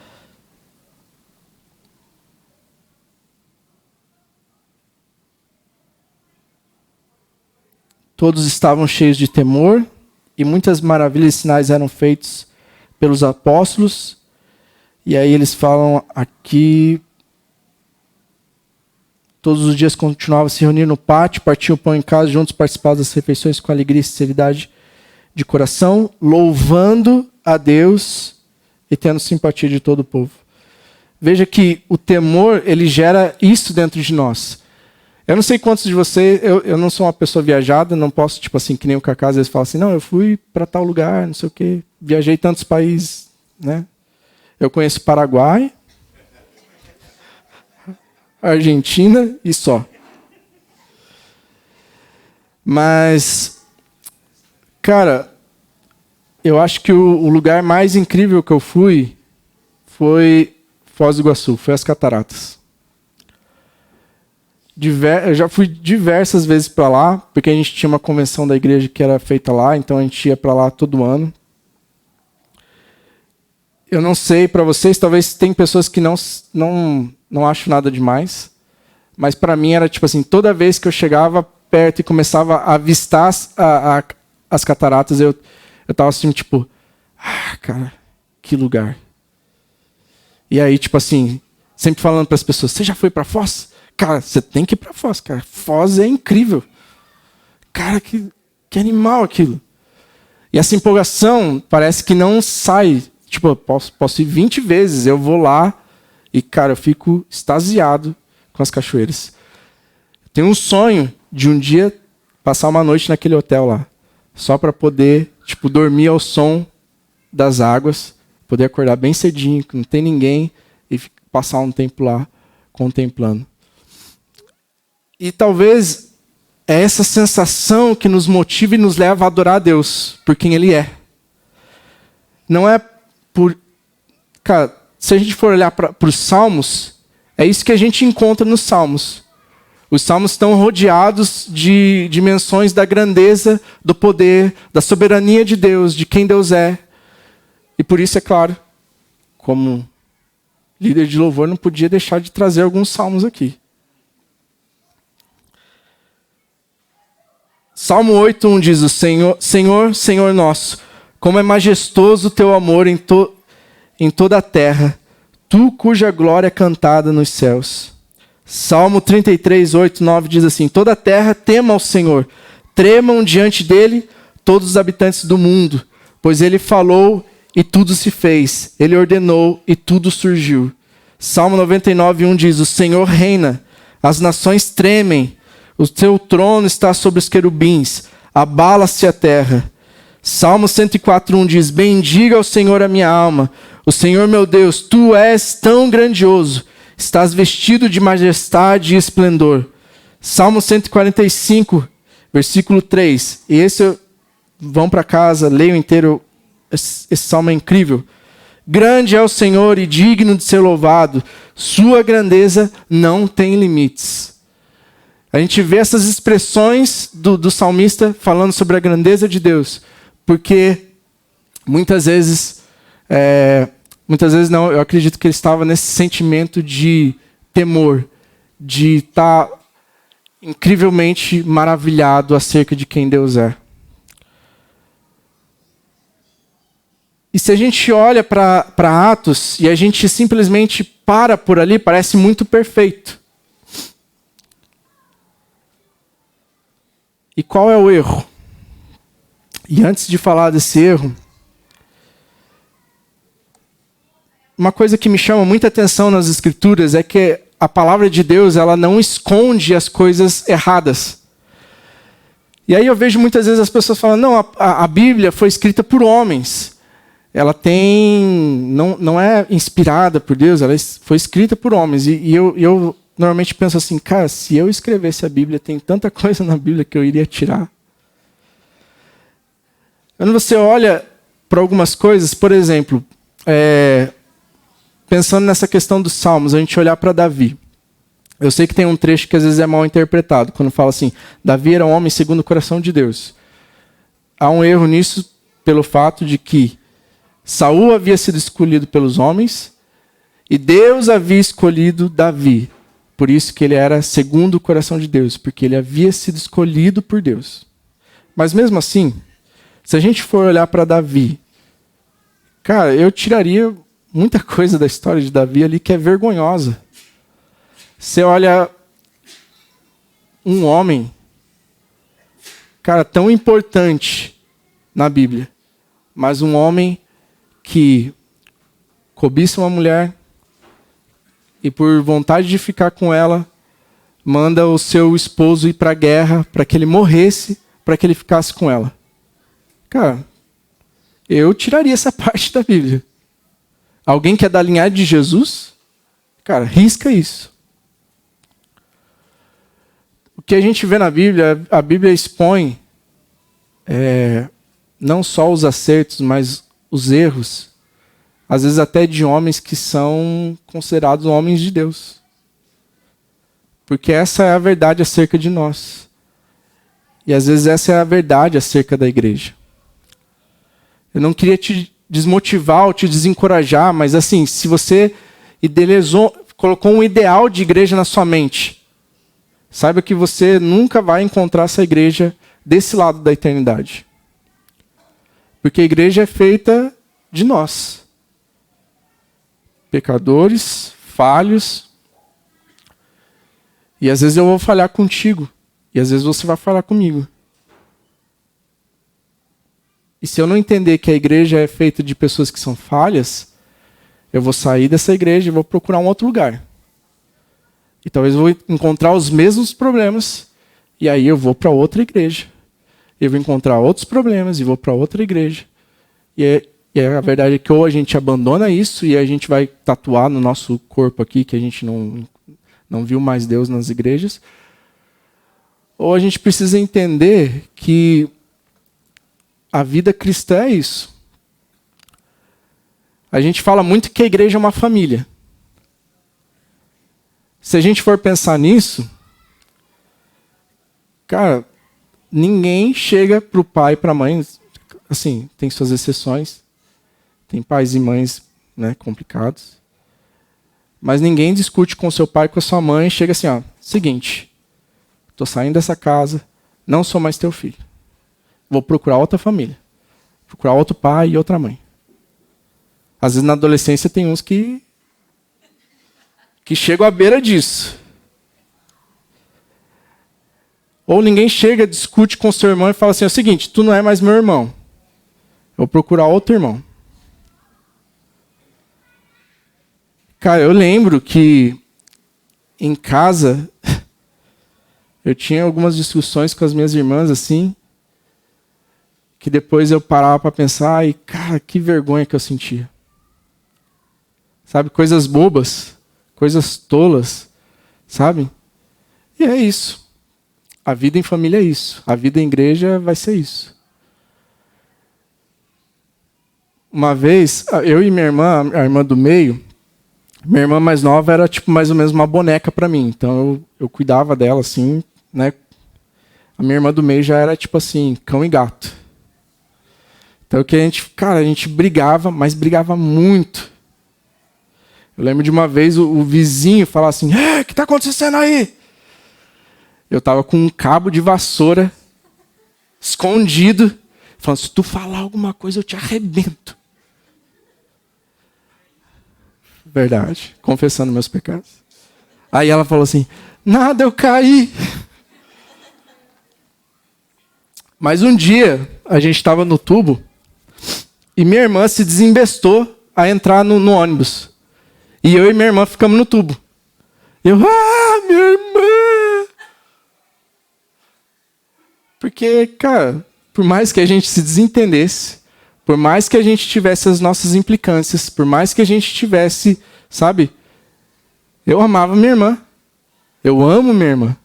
Todos estavam cheios de temor, e muitas maravilhas e sinais eram feitos pelos apóstolos. E aí eles falam aqui: todos os dias continuavam a se reunir no pátio, partiam o pão em casa, juntos participavam das refeições com alegria e sinceridade de coração, louvando a Deus e tendo simpatia de todo o povo. Veja que o temor, ele gera isso dentro de nós. Eu não sei quantos de vocês, eu não sou uma pessoa viajada, não posso, tipo assim, que nem o Cacá às vezes fala assim, não, eu fui para tal lugar, não sei o quê, viajei tantos países, né? Eu conheço Paraguai, Argentina e só. Mas, cara, eu acho que o lugar mais incrível que eu fui foi Foz do Iguaçu, foi as Cataratas. Eu já fui diversas vezes para lá, porque a gente tinha uma convenção da igreja que era feita lá, então a gente ia para lá todo ano. Eu não sei para vocês, talvez tem pessoas que não acham nada demais, mas para mim era tipo assim, toda vez que eu chegava perto e começava a avistar as cataratas, eu tava assim, tipo, cara, que lugar. E aí, tipo assim, sempre falando para as pessoas, você já foi para Foz? Cara, você tem que ir para Foz, cara. Foz é incrível. Cara, que animal aquilo. E essa empolgação parece que não sai. Tipo, eu posso ir 20 vezes, eu vou lá e, cara, eu fico extasiado com as cachoeiras. Tenho um sonho de um dia passar uma noite naquele hotel lá. Só para poder, tipo, dormir ao som das águas, poder acordar bem cedinho, que não tem ninguém, e passar um tempo lá contemplando. E talvez é essa sensação que nos motiva e nos leva a adorar a Deus por quem Ele é. Não é por... Cara, se a gente for olhar para os Salmos, é isso que a gente encontra nos Salmos. Os Salmos estão rodeados de dimensões da grandeza, do poder, da soberania de Deus, de quem Deus é. E por isso, é claro, como líder de louvor, não podia deixar de trazer alguns Salmos aqui. Salmo 8:1 diz: o Senhor, Senhor nosso, como é majestoso o teu amor em toda a terra, tu cuja glória é cantada nos céus. Salmo 33:8-9 diz assim: toda a terra tema ao Senhor, tremam diante dele todos os habitantes do mundo, pois ele falou e tudo se fez, ele ordenou e tudo surgiu. Salmo 99:1 diz: o Senhor reina, as nações tremem, o teu trono está sobre os querubins, abala-se a terra. Salmo 104:1 diz: bendiga ao Senhor a minha alma, o Senhor meu Deus, tu és tão grandioso, estás vestido de majestade e esplendor. Salmo 145, versículo 3. E vão para casa, leiam inteiro, esse salmo é incrível. Grande é o Senhor e digno de ser louvado, sua grandeza não tem limites. A gente vê essas expressões do salmista falando sobre a grandeza de Deus, porque muitas vezes não, eu acredito que ele estava nesse sentimento de temor, de estar incrivelmente maravilhado acerca de quem Deus é. E se a gente olha para Atos e a gente simplesmente para por ali, parece muito perfeito. E qual é o erro? E antes de falar desse erro, uma coisa que me chama muita atenção nas Escrituras é que a palavra de Deus, ela não esconde as coisas erradas. E aí eu vejo muitas vezes as pessoas falando, não, a Bíblia foi escrita por homens. Ela não é inspirada por Deus, ela foi escrita por homens. E eu normalmente penso assim, cara, se eu escrevesse a Bíblia, tem tanta coisa na Bíblia que eu iria tirar. Quando você olha para algumas coisas, por exemplo, pensando nessa questão dos Salmos, a gente olhar para Davi. Eu sei que tem um trecho que às vezes é mal interpretado, quando fala assim, Davi era um homem segundo o coração de Deus. Há um erro nisso pelo fato de que Saul havia sido escolhido pelos homens e Deus havia escolhido Davi. Por isso que ele era segundo o coração de Deus, porque ele havia sido escolhido por Deus. Mas mesmo assim, se a gente for olhar para Davi, cara, eu tiraria muita coisa da história de Davi ali que é vergonhosa. Você olha um homem, cara, tão importante na Bíblia, mas um homem que cobiça uma mulher e por vontade de ficar com ela, manda o seu esposo ir para a guerra para que ele morresse, para que ele ficasse com ela. Cara, eu tiraria essa parte da Bíblia. Alguém que é da linhagem de Jesus, cara, risca isso. O que a gente vê na Bíblia, a Bíblia expõe não só os acertos, mas os erros, às vezes até de homens que são considerados homens de Deus. Porque essa é a verdade acerca de nós. E às vezes essa é a verdade acerca da igreja. Eu não queria te desmotivar ou te desencorajar, mas assim, se você idealizou, colocou um ideal de igreja na sua mente, saiba que você nunca vai encontrar essa igreja desse lado da eternidade. Porque a igreja é feita de nós. Pecadores, falhos. E às vezes eu vou falhar contigo. E às vezes você vai falar comigo. E se eu não entender que a igreja é feita de pessoas que são falhas, eu vou sair dessa igreja e vou procurar um outro lugar. E talvez eu vou encontrar os mesmos problemas. E aí eu vou para outra igreja. Eu vou encontrar outros problemas e vou para outra igreja. E a verdade é que ou a gente abandona isso e a gente vai tatuar no nosso corpo aqui que a gente não viu mais Deus nas igrejas. Ou a gente precisa entender que a vida cristã é isso. A gente fala muito que a igreja é uma família. Se a gente for pensar nisso, cara, ninguém chega para o pai e para a mãe, assim, tem suas exceções, tem pais e mães, né, complicados, mas ninguém discute com seu pai e com a sua mãe e chega assim, ó, seguinte, estou saindo dessa casa, não sou mais teu filho, vou procurar outra família, procurar outro pai e outra mãe. Às vezes na adolescência tem uns que chegam à beira disso. Ou ninguém chega, discute com seu irmão e fala assim, é o seguinte, tu não é mais meu irmão. Eu vou procurar outro irmão. Cara, eu lembro que em casa eu tinha algumas discussões com as minhas irmãs assim, que depois eu parava para pensar e, cara, que vergonha que eu sentia. Sabe, coisas bobas, coisas tolas, sabe? E é isso. A vida em família é isso. A vida em igreja vai ser isso. Uma vez, eu e minha irmã, a irmã do meio, minha irmã mais nova era tipo mais ou menos uma boneca para mim. Então eu cuidava dela assim, né? A minha irmã do meio já era tipo assim, cão e gato. Então que a gente brigava, mas brigava muito. Eu lembro de uma vez o vizinho falar assim, o que está acontecendo aí? Eu estava com um cabo de vassoura escondido, falando, se tu falar alguma coisa eu te arrebento. Verdade, confessando meus pecados. Aí ela falou assim, nada, eu caí. Mas um dia, a gente estava no tubo, e minha irmã se desembestou a entrar no ônibus. E eu e minha irmã ficamos no tubo. Eu, minha irmã! Porque, cara, por mais que a gente se desentendesse, por mais que a gente tivesse as nossas implicâncias, por mais que a gente tivesse, sabe? Eu amava minha irmã. Eu amo minha irmã.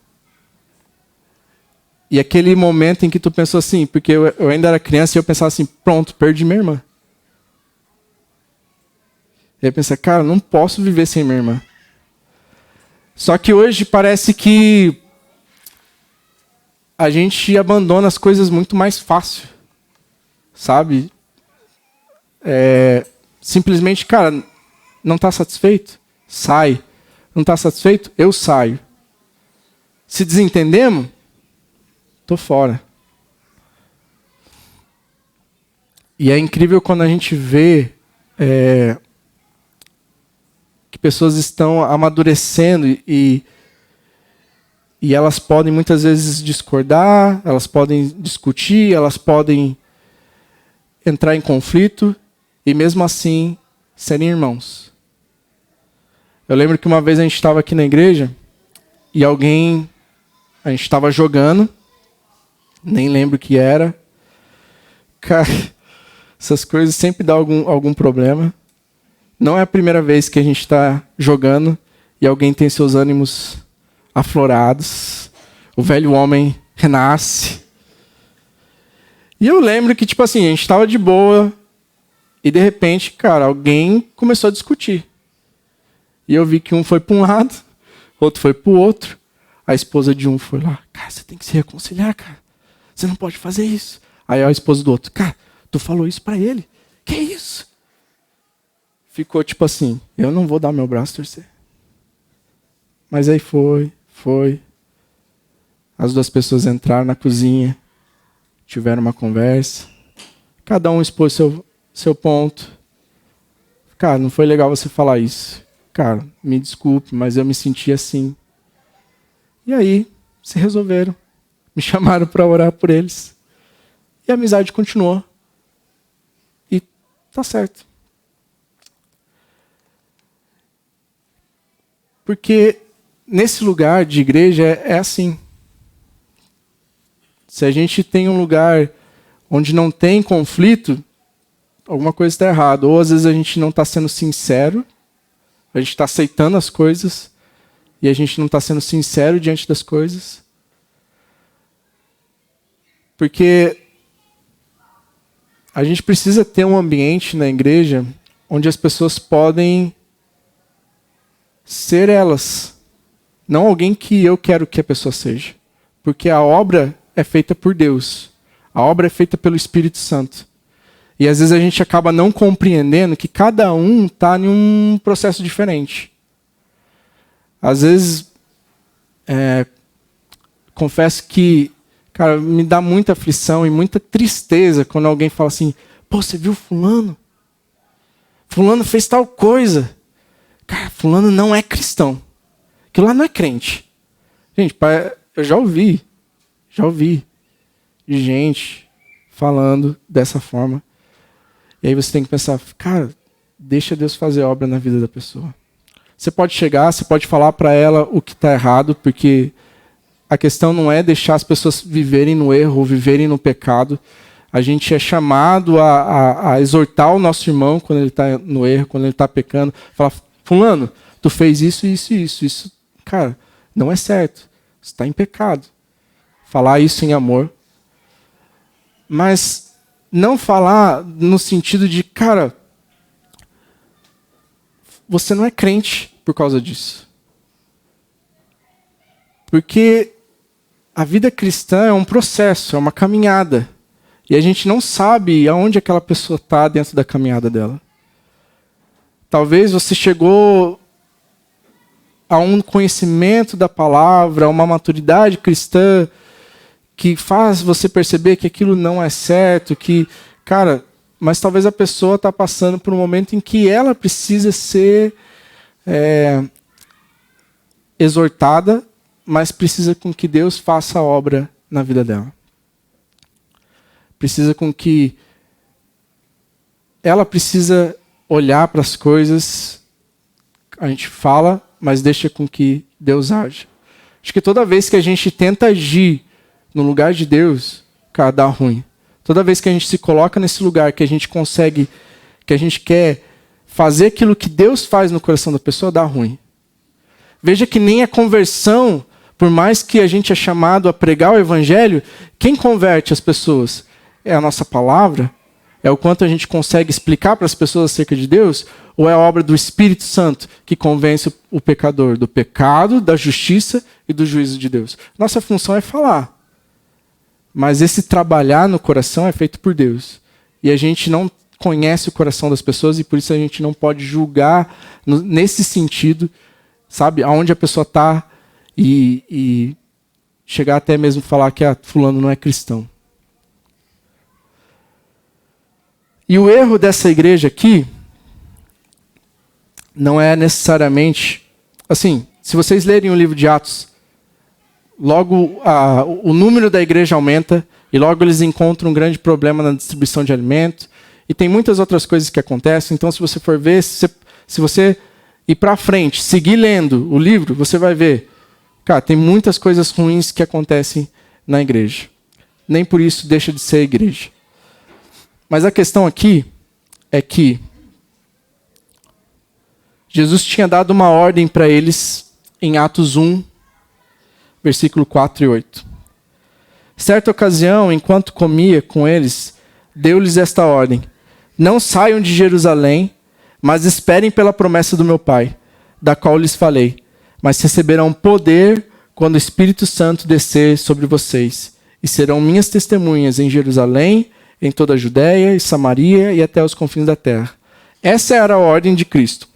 E aquele momento em que tu pensou assim, porque eu ainda era criança e eu pensava assim, pronto, perdi minha irmã. E aí eu pensei, cara, não posso viver sem minha irmã. Só que hoje parece que a gente abandona as coisas muito mais fácil, sabe? Simplesmente, cara, não está satisfeito? Sai. Não está satisfeito? Eu saio. Se desentendemos? Estou fora. E é incrível quando a gente vê que pessoas estão amadurecendo e elas podem muitas vezes discordar, elas podem discutir, elas podem entrar em conflito e mesmo assim serem irmãos. Eu lembro que uma vez a gente estava aqui na igreja e a gente estava jogando, nem lembro o que era. Cara, essas coisas sempre dão algum problema. Não é a primeira vez que a gente está jogando e alguém tem seus ânimos aflorados. O velho homem renasce. E eu lembro que, tipo assim, a gente estava de boa e, de repente, cara, alguém começou a discutir. E eu vi que um foi para um lado, outro foi para o outro. A esposa de um foi lá. Cara, você tem que se reconciliar, cara. Você não pode fazer isso. Aí a esposa do outro. Cara, tu falou isso para ele. Que isso? Ficou tipo assim, eu não vou dar meu braço a torcer. Mas aí foi. As duas pessoas entraram na cozinha, tiveram uma conversa. Cada um expôs seu ponto. Cara, não foi legal você falar isso. Cara, me desculpe, mas eu me senti assim. E aí, se resolveram. Me chamaram para orar por eles. E a amizade continuou. E tá certo. Porque nesse lugar de igreja é assim. Se a gente tem um lugar onde não tem conflito, alguma coisa está errada. Ou às vezes a gente não está sendo sincero, a gente está aceitando as coisas e a gente não está sendo sincero diante das coisas. Porque a gente precisa ter um ambiente na igreja onde as pessoas podem ser elas, não alguém que eu quero que a pessoa seja. Porque a obra é feita por Deus. A obra é feita pelo Espírito Santo. E às vezes a gente acaba não compreendendo que cada um está em um processo diferente. Às vezes, confesso que, cara, me dá muita aflição e muita tristeza quando alguém fala assim, pô, você viu fulano? Fulano fez tal coisa. Cara, fulano não é cristão. Aquilo lá não é crente. Gente, eu já ouvi de gente falando dessa forma. E aí você tem que pensar, cara, deixa Deus fazer obra na vida da pessoa. Você pode chegar, você pode falar para ela o que está errado, porque a questão não é deixar as pessoas viverem no erro ou viverem no pecado. A gente é chamado a exortar o nosso irmão quando ele está no erro, quando ele está pecando. Falar, fulano, tu fez isso, isso e isso. Isso, cara, não é certo. Você está em pecado. Falar isso em amor. Mas não falar no sentido de, cara, você não é crente por causa disso. Porque a vida cristã é um processo, é uma caminhada. E a gente não sabe aonde aquela pessoa está dentro da caminhada dela. Talvez você chegou a um conhecimento da palavra, a uma maturidade cristã que faz você perceber que aquilo não é certo, que, cara, mas talvez a pessoa está passando por um momento em que ela precisa ser exortada, mas precisa com que Deus faça a obra na vida dela. Precisa com que ela precisa olhar para as coisas, a gente fala, mas deixa com que Deus age. Acho que toda vez que a gente tenta agir no lugar de Deus, cara, dá ruim. Toda vez que a gente se coloca nesse lugar que a gente consegue, que a gente quer fazer aquilo que Deus faz no coração da pessoa, dá ruim. Veja que nem a conversão, por mais que a gente é chamado a pregar o evangelho, quem converte as pessoas é a nossa palavra, é o quanto a gente consegue explicar para as pessoas acerca de Deus, ou é a obra do Espírito Santo que convence o pecador do pecado, da justiça e do juízo de Deus. Nossa função é falar. Mas esse trabalhar no coração é feito por Deus. E a gente não conhece o coração das pessoas e por isso a gente não pode julgar nesse sentido, sabe, aonde a pessoa está e chegar até mesmo falar que fulano não é cristão. E o erro dessa igreja aqui não é necessariamente... Assim, se vocês lerem o livro de Atos, logo o número da igreja aumenta e logo eles encontram um grande problema na distribuição de alimento. E tem muitas outras coisas que acontecem. Então, se você for ver, se você ir para frente, seguir lendo o livro, você vai ver, cara, tem muitas coisas ruins que acontecem na igreja. Nem por isso deixa de ser igreja. Mas a questão aqui é que Jesus tinha dado uma ordem para eles em Atos 1, versículo 4 e 8. Certa ocasião, enquanto comia com eles, deu-lhes esta ordem: não saiam de Jerusalém, mas esperem pela promessa do meu Pai, da qual lhes falei. Mas receberão poder quando o Espírito Santo descer sobre vocês, e serão minhas testemunhas em Jerusalém, em toda a Judéia e Samaria e até os confins da terra. Essa era a ordem de Cristo.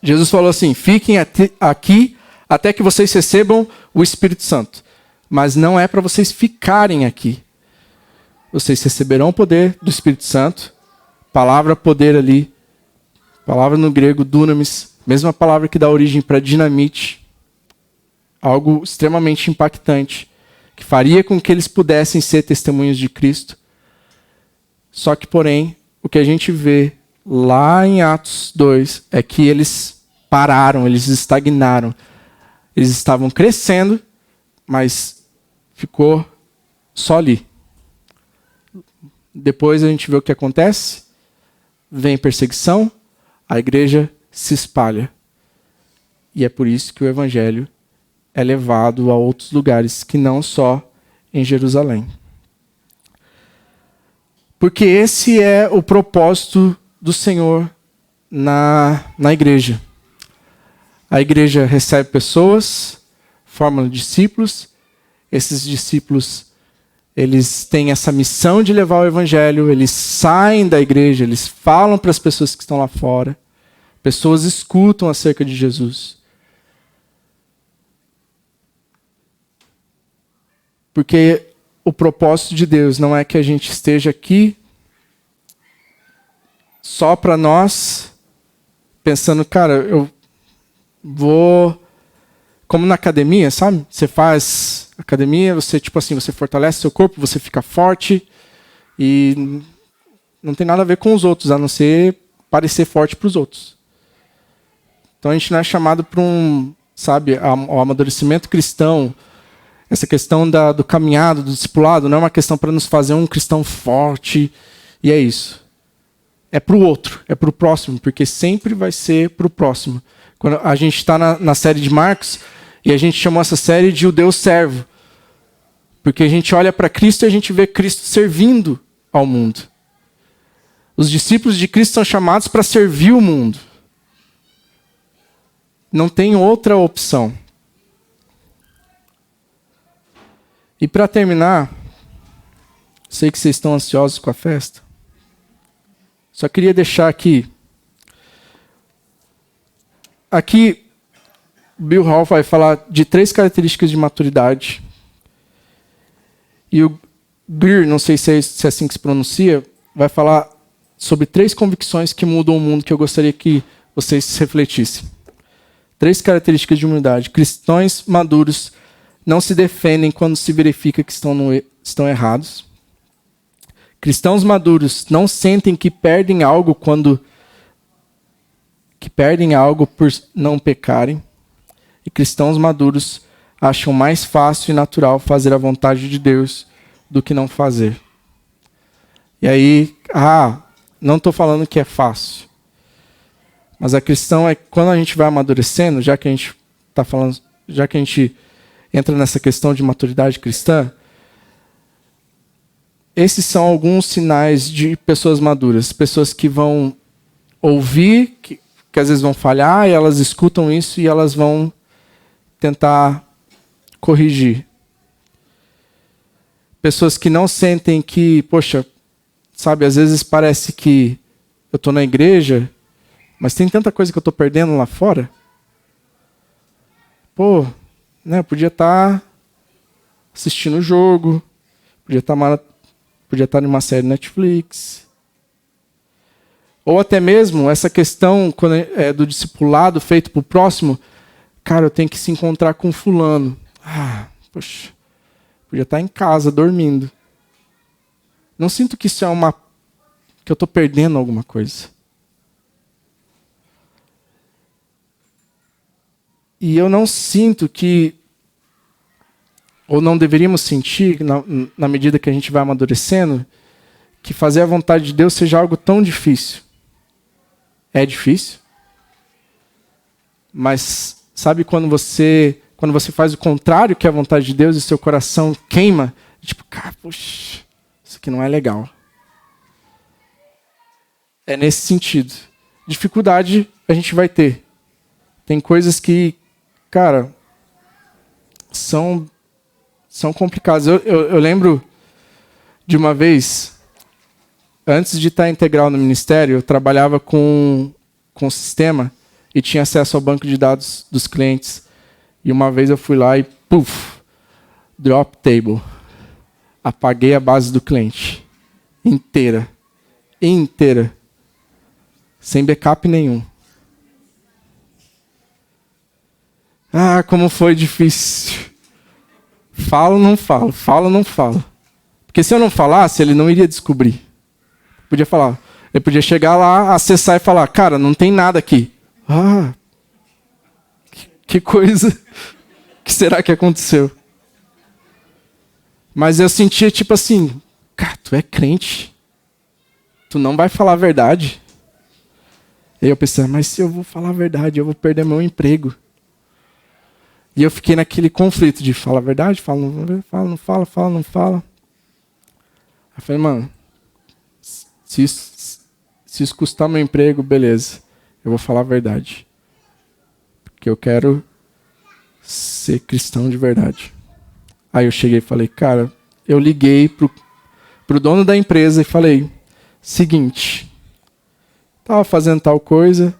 Jesus falou assim: fiquem aqui até que vocês recebam o Espírito Santo. Mas não é para vocês ficarem aqui. Vocês receberão o poder do Espírito Santo. Palavra poder ali. Palavra no grego, dunamis. Mesma palavra que dá origem para dinamite. Algo extremamente impactante. Que faria com que eles pudessem ser testemunhas de Cristo. Só que, porém, o que a gente vê lá em Atos 2 é que eles pararam, eles estagnaram. Eles estavam crescendo, mas ficou só ali. Depois a gente vê o que acontece. Vem perseguição, a igreja se espalha. E é por isso que o evangelho é levado a outros lugares que não só em Jerusalém. Porque esse é o propósito do Senhor na igreja. A igreja recebe pessoas, forma discípulos. Esses discípulos, eles têm essa missão de levar o evangelho. Eles saem da igreja, eles falam para as pessoas que estão lá fora. Pessoas escutam acerca de Jesus. Porque o propósito de Deus não é que a gente esteja aqui só para nós, pensando, cara, eu vou... Como na academia, sabe? Você faz academia, você tipo assim, você fortalece seu corpo, você fica forte e não tem nada a ver com os outros, a não ser parecer forte para os outros. Então a gente não é chamado para o amadurecimento cristão. Essa questão do caminhado, do discipulado, não é uma questão para nos fazer um cristão forte. E é isso. É para o outro, é para o próximo, porque sempre vai ser para o próximo. Quando a gente está na série de Marcos, e a gente chamou essa série de O Deus Servo. Porque a gente olha para Cristo e a gente vê Cristo servindo ao mundo. Os discípulos de Cristo são chamados para servir o mundo. Não tem outra opção. E para terminar, sei que vocês estão ansiosos com a festa. Só queria deixar aqui. Aqui, Bill Hall vai falar de 3 características de maturidade. E o Greer, não sei se é assim que se pronuncia, vai falar sobre 3 convicções que mudam o mundo que eu gostaria que vocês refletissem. 3 características de humildade. Cristãos maduros não se defendem quando se verifica que estão errados. Cristãos maduros não sentem que perdem algo por não pecarem. E cristãos maduros acham mais fácil e natural fazer a vontade de Deus do que não fazer. E aí, não estou falando que é fácil. Mas a questão é que quando a gente vai amadurecendo, já que a gente entra nessa questão de maturidade cristã, esses são alguns sinais de pessoas maduras. Pessoas que vão ouvir, que às vezes vão falhar, e elas escutam isso e elas vão tentar corrigir. Pessoas que não sentem que, poxa, sabe, às vezes parece que eu estou na igreja, mas tem tanta coisa que eu estou perdendo lá fora. Pô, né, eu podia estar assistindo o jogo, podia estar numa série Netflix, Ou até mesmo essa questão do discipulado feito para o próximo. Cara, eu tenho que se encontrar com fulano. Poxa, podia estar em casa, dormindo. Não sinto que isso é que eu estou perdendo alguma coisa. E eu não sinto que, ou não deveríamos sentir, na medida que a gente vai amadurecendo, que fazer a vontade de Deus seja algo tão difícil. É difícil. Mas sabe quando você faz o contrário que é a vontade de Deus e seu coração queima? Tipo, cara, poxa, isso aqui não é legal. É nesse sentido. Dificuldade a gente vai ter. Tem coisas que, cara, são complicadas. Eu lembro de uma vez, antes de estar integral no ministério, eu trabalhava com sistema e tinha acesso ao banco de dados dos clientes. E uma vez eu fui lá e, drop table. Apaguei a base do cliente. Inteira. Sem backup nenhum. Como foi difícil. Falo, não falo. Falo, não falo. Porque se eu não falasse, ele não iria descobrir. Podia falar. Ele podia chegar lá, acessar e falar, cara, não tem nada aqui. Que coisa. O que será que aconteceu? Mas eu sentia tipo assim, cara, tu é crente. Tu não vai falar a verdade. E eu pensei, mas se eu vou falar a verdade, eu vou perder meu emprego. E eu fiquei naquele conflito de fala a verdade, fala, não fala. Eu falei, mano, se isso custar meu emprego, beleza. Eu vou falar a verdade. Porque eu quero ser cristão de verdade. Aí eu cheguei e falei, cara, eu liguei pro dono da empresa e falei, seguinte, tava fazendo tal coisa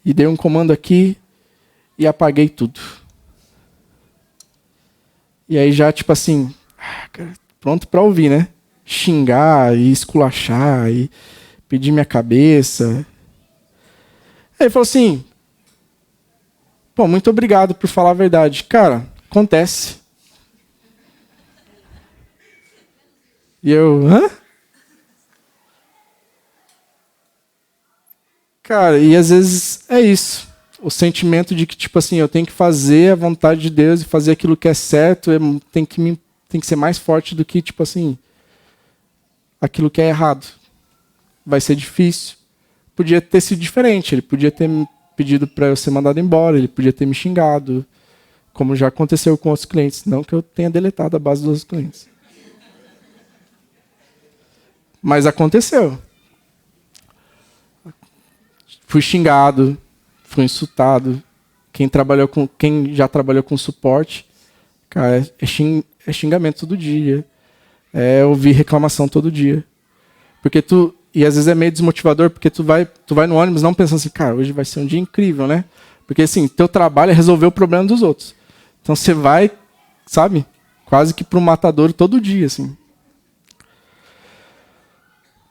e dei um comando aqui e apaguei tudo. E aí já, tipo assim, pronto para ouvir, né? Xingar e esculachar e pedir minha cabeça. Aí ele falou assim, muito obrigado por falar a verdade. Cara, acontece. E eu, Cara, e às vezes é isso. O sentimento de que, tipo assim, eu tenho que fazer a vontade de Deus e fazer aquilo que é certo, tem que ser mais forte do que, tipo assim, aquilo que é errado. Vai ser difícil. Podia ter sido diferente. Ele podia ter me pedido para eu ser mandado embora, ele podia ter me xingado, como já aconteceu com outros clientes. Não que eu tenha deletado a base dos outros clientes. Mas aconteceu. Fui xingado, fui insultado. Quem já trabalhou com suporte, cara, é xingamento todo dia. É ouvir reclamação todo dia. E às vezes é meio desmotivador, porque tu vai no ônibus não pensando assim, cara, hoje vai ser um dia incrível, né? Porque assim, teu trabalho é resolver o problema dos outros. Então você vai, sabe, quase que pro matadouro todo dia, assim.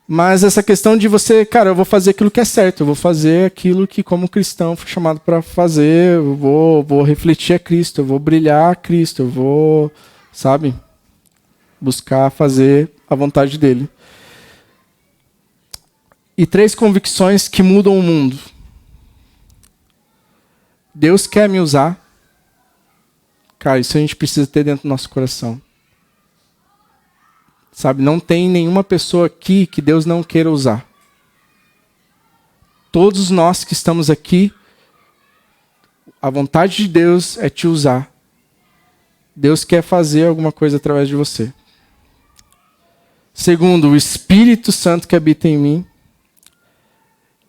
Mas essa questão de você, cara, eu vou fazer aquilo que é certo, eu vou fazer aquilo que como cristão fui chamado para fazer, eu vou refletir a Cristo, eu vou brilhar a Cristo, eu vou, sabe, buscar fazer a vontade dele. E 3 convicções que mudam o mundo. Deus quer me usar. Cara, isso a gente precisa ter dentro do nosso coração. Sabe, não tem nenhuma pessoa aqui que Deus não queira usar. Todos nós que estamos aqui, a vontade de Deus é te usar. Deus quer fazer alguma coisa através de você. Segundo, o Espírito Santo que habita em mim.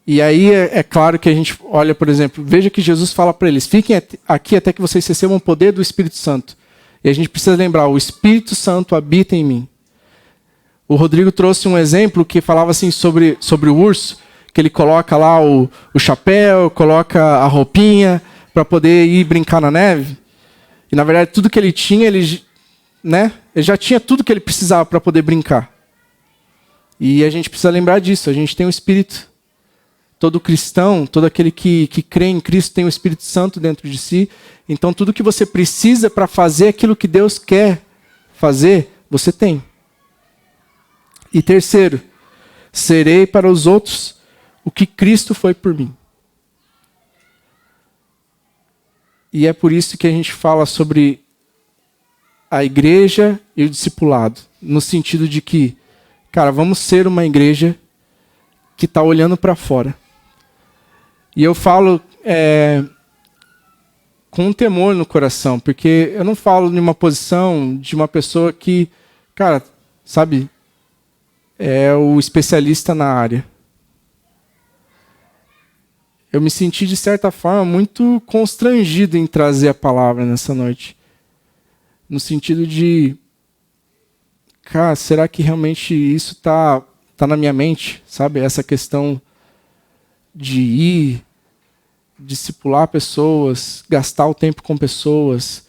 E aí é claro que a gente olha, por exemplo, veja que Jesus fala para eles, fiquem aqui até que vocês recebam o poder do Espírito Santo. E a gente precisa lembrar, o Espírito Santo habita em mim. O Rodrigo trouxe um exemplo que falava assim sobre o urso, que ele coloca lá o chapéu, coloca a roupinha para poder ir brincar na neve. E na verdade tudo que ele tinha, ele já tinha tudo que ele precisava para poder brincar. E a gente precisa lembrar disso, a gente tem o Espírito. Todo cristão, todo aquele que crê em Cristo tem o Espírito Santo dentro de si. Então tudo que você precisa para fazer aquilo que Deus quer fazer, você tem. E terceiro, serei para os outros o que Cristo foi por mim. E é por isso que a gente fala sobre a igreja e o discipulado. No sentido de que, cara, vamos ser uma igreja que está olhando para fora. E eu falo com um temor no coração, porque eu não falo de uma posição de uma pessoa que, cara, sabe, é o especialista na área. Eu me senti, de certa forma, muito constrangido em trazer a palavra nessa noite. No sentido de, cara, será que realmente isso tá na minha mente, sabe? Essa questão de ir, discipular pessoas, gastar o tempo com pessoas,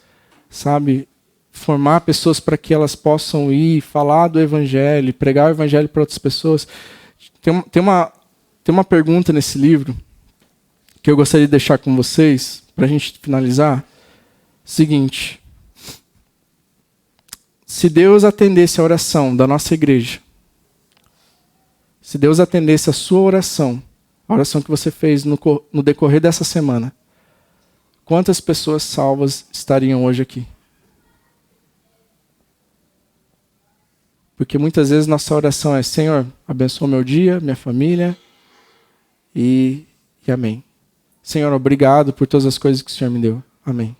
sabe? Formar pessoas para que elas possam ir, falar do evangelho, pregar o evangelho para outras pessoas. Tem uma pergunta nesse livro que eu gostaria de deixar com vocês, para a gente finalizar. Seguinte: se Deus atendesse a oração da nossa igreja, se Deus atendesse a sua oração, a oração que você fez no decorrer dessa semana, quantas pessoas salvas estariam hoje aqui? Porque muitas vezes nossa oração é: Senhor, abençoa meu dia, minha família, e amém. Senhor, obrigado por todas as coisas que o Senhor me deu. Amém.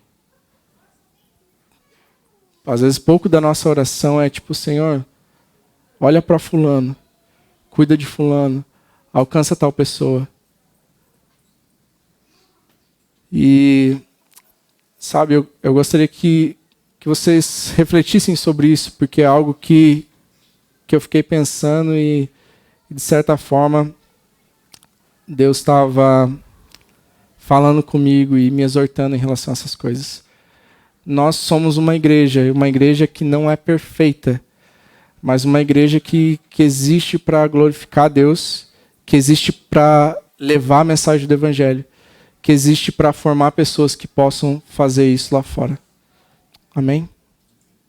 Às vezes pouco da nossa oração é tipo: Senhor, olha para fulano, cuida de fulano, alcança tal pessoa. E, sabe, eu gostaria que vocês refletissem sobre isso, porque é algo que eu fiquei pensando e, de certa forma, Deus estava falando comigo e me exortando em relação a essas coisas. Nós somos uma igreja que não é perfeita, mas uma igreja que existe para glorificar a Deus, que existe para levar a mensagem do Evangelho, que existe para formar pessoas que possam fazer isso lá fora. Amém?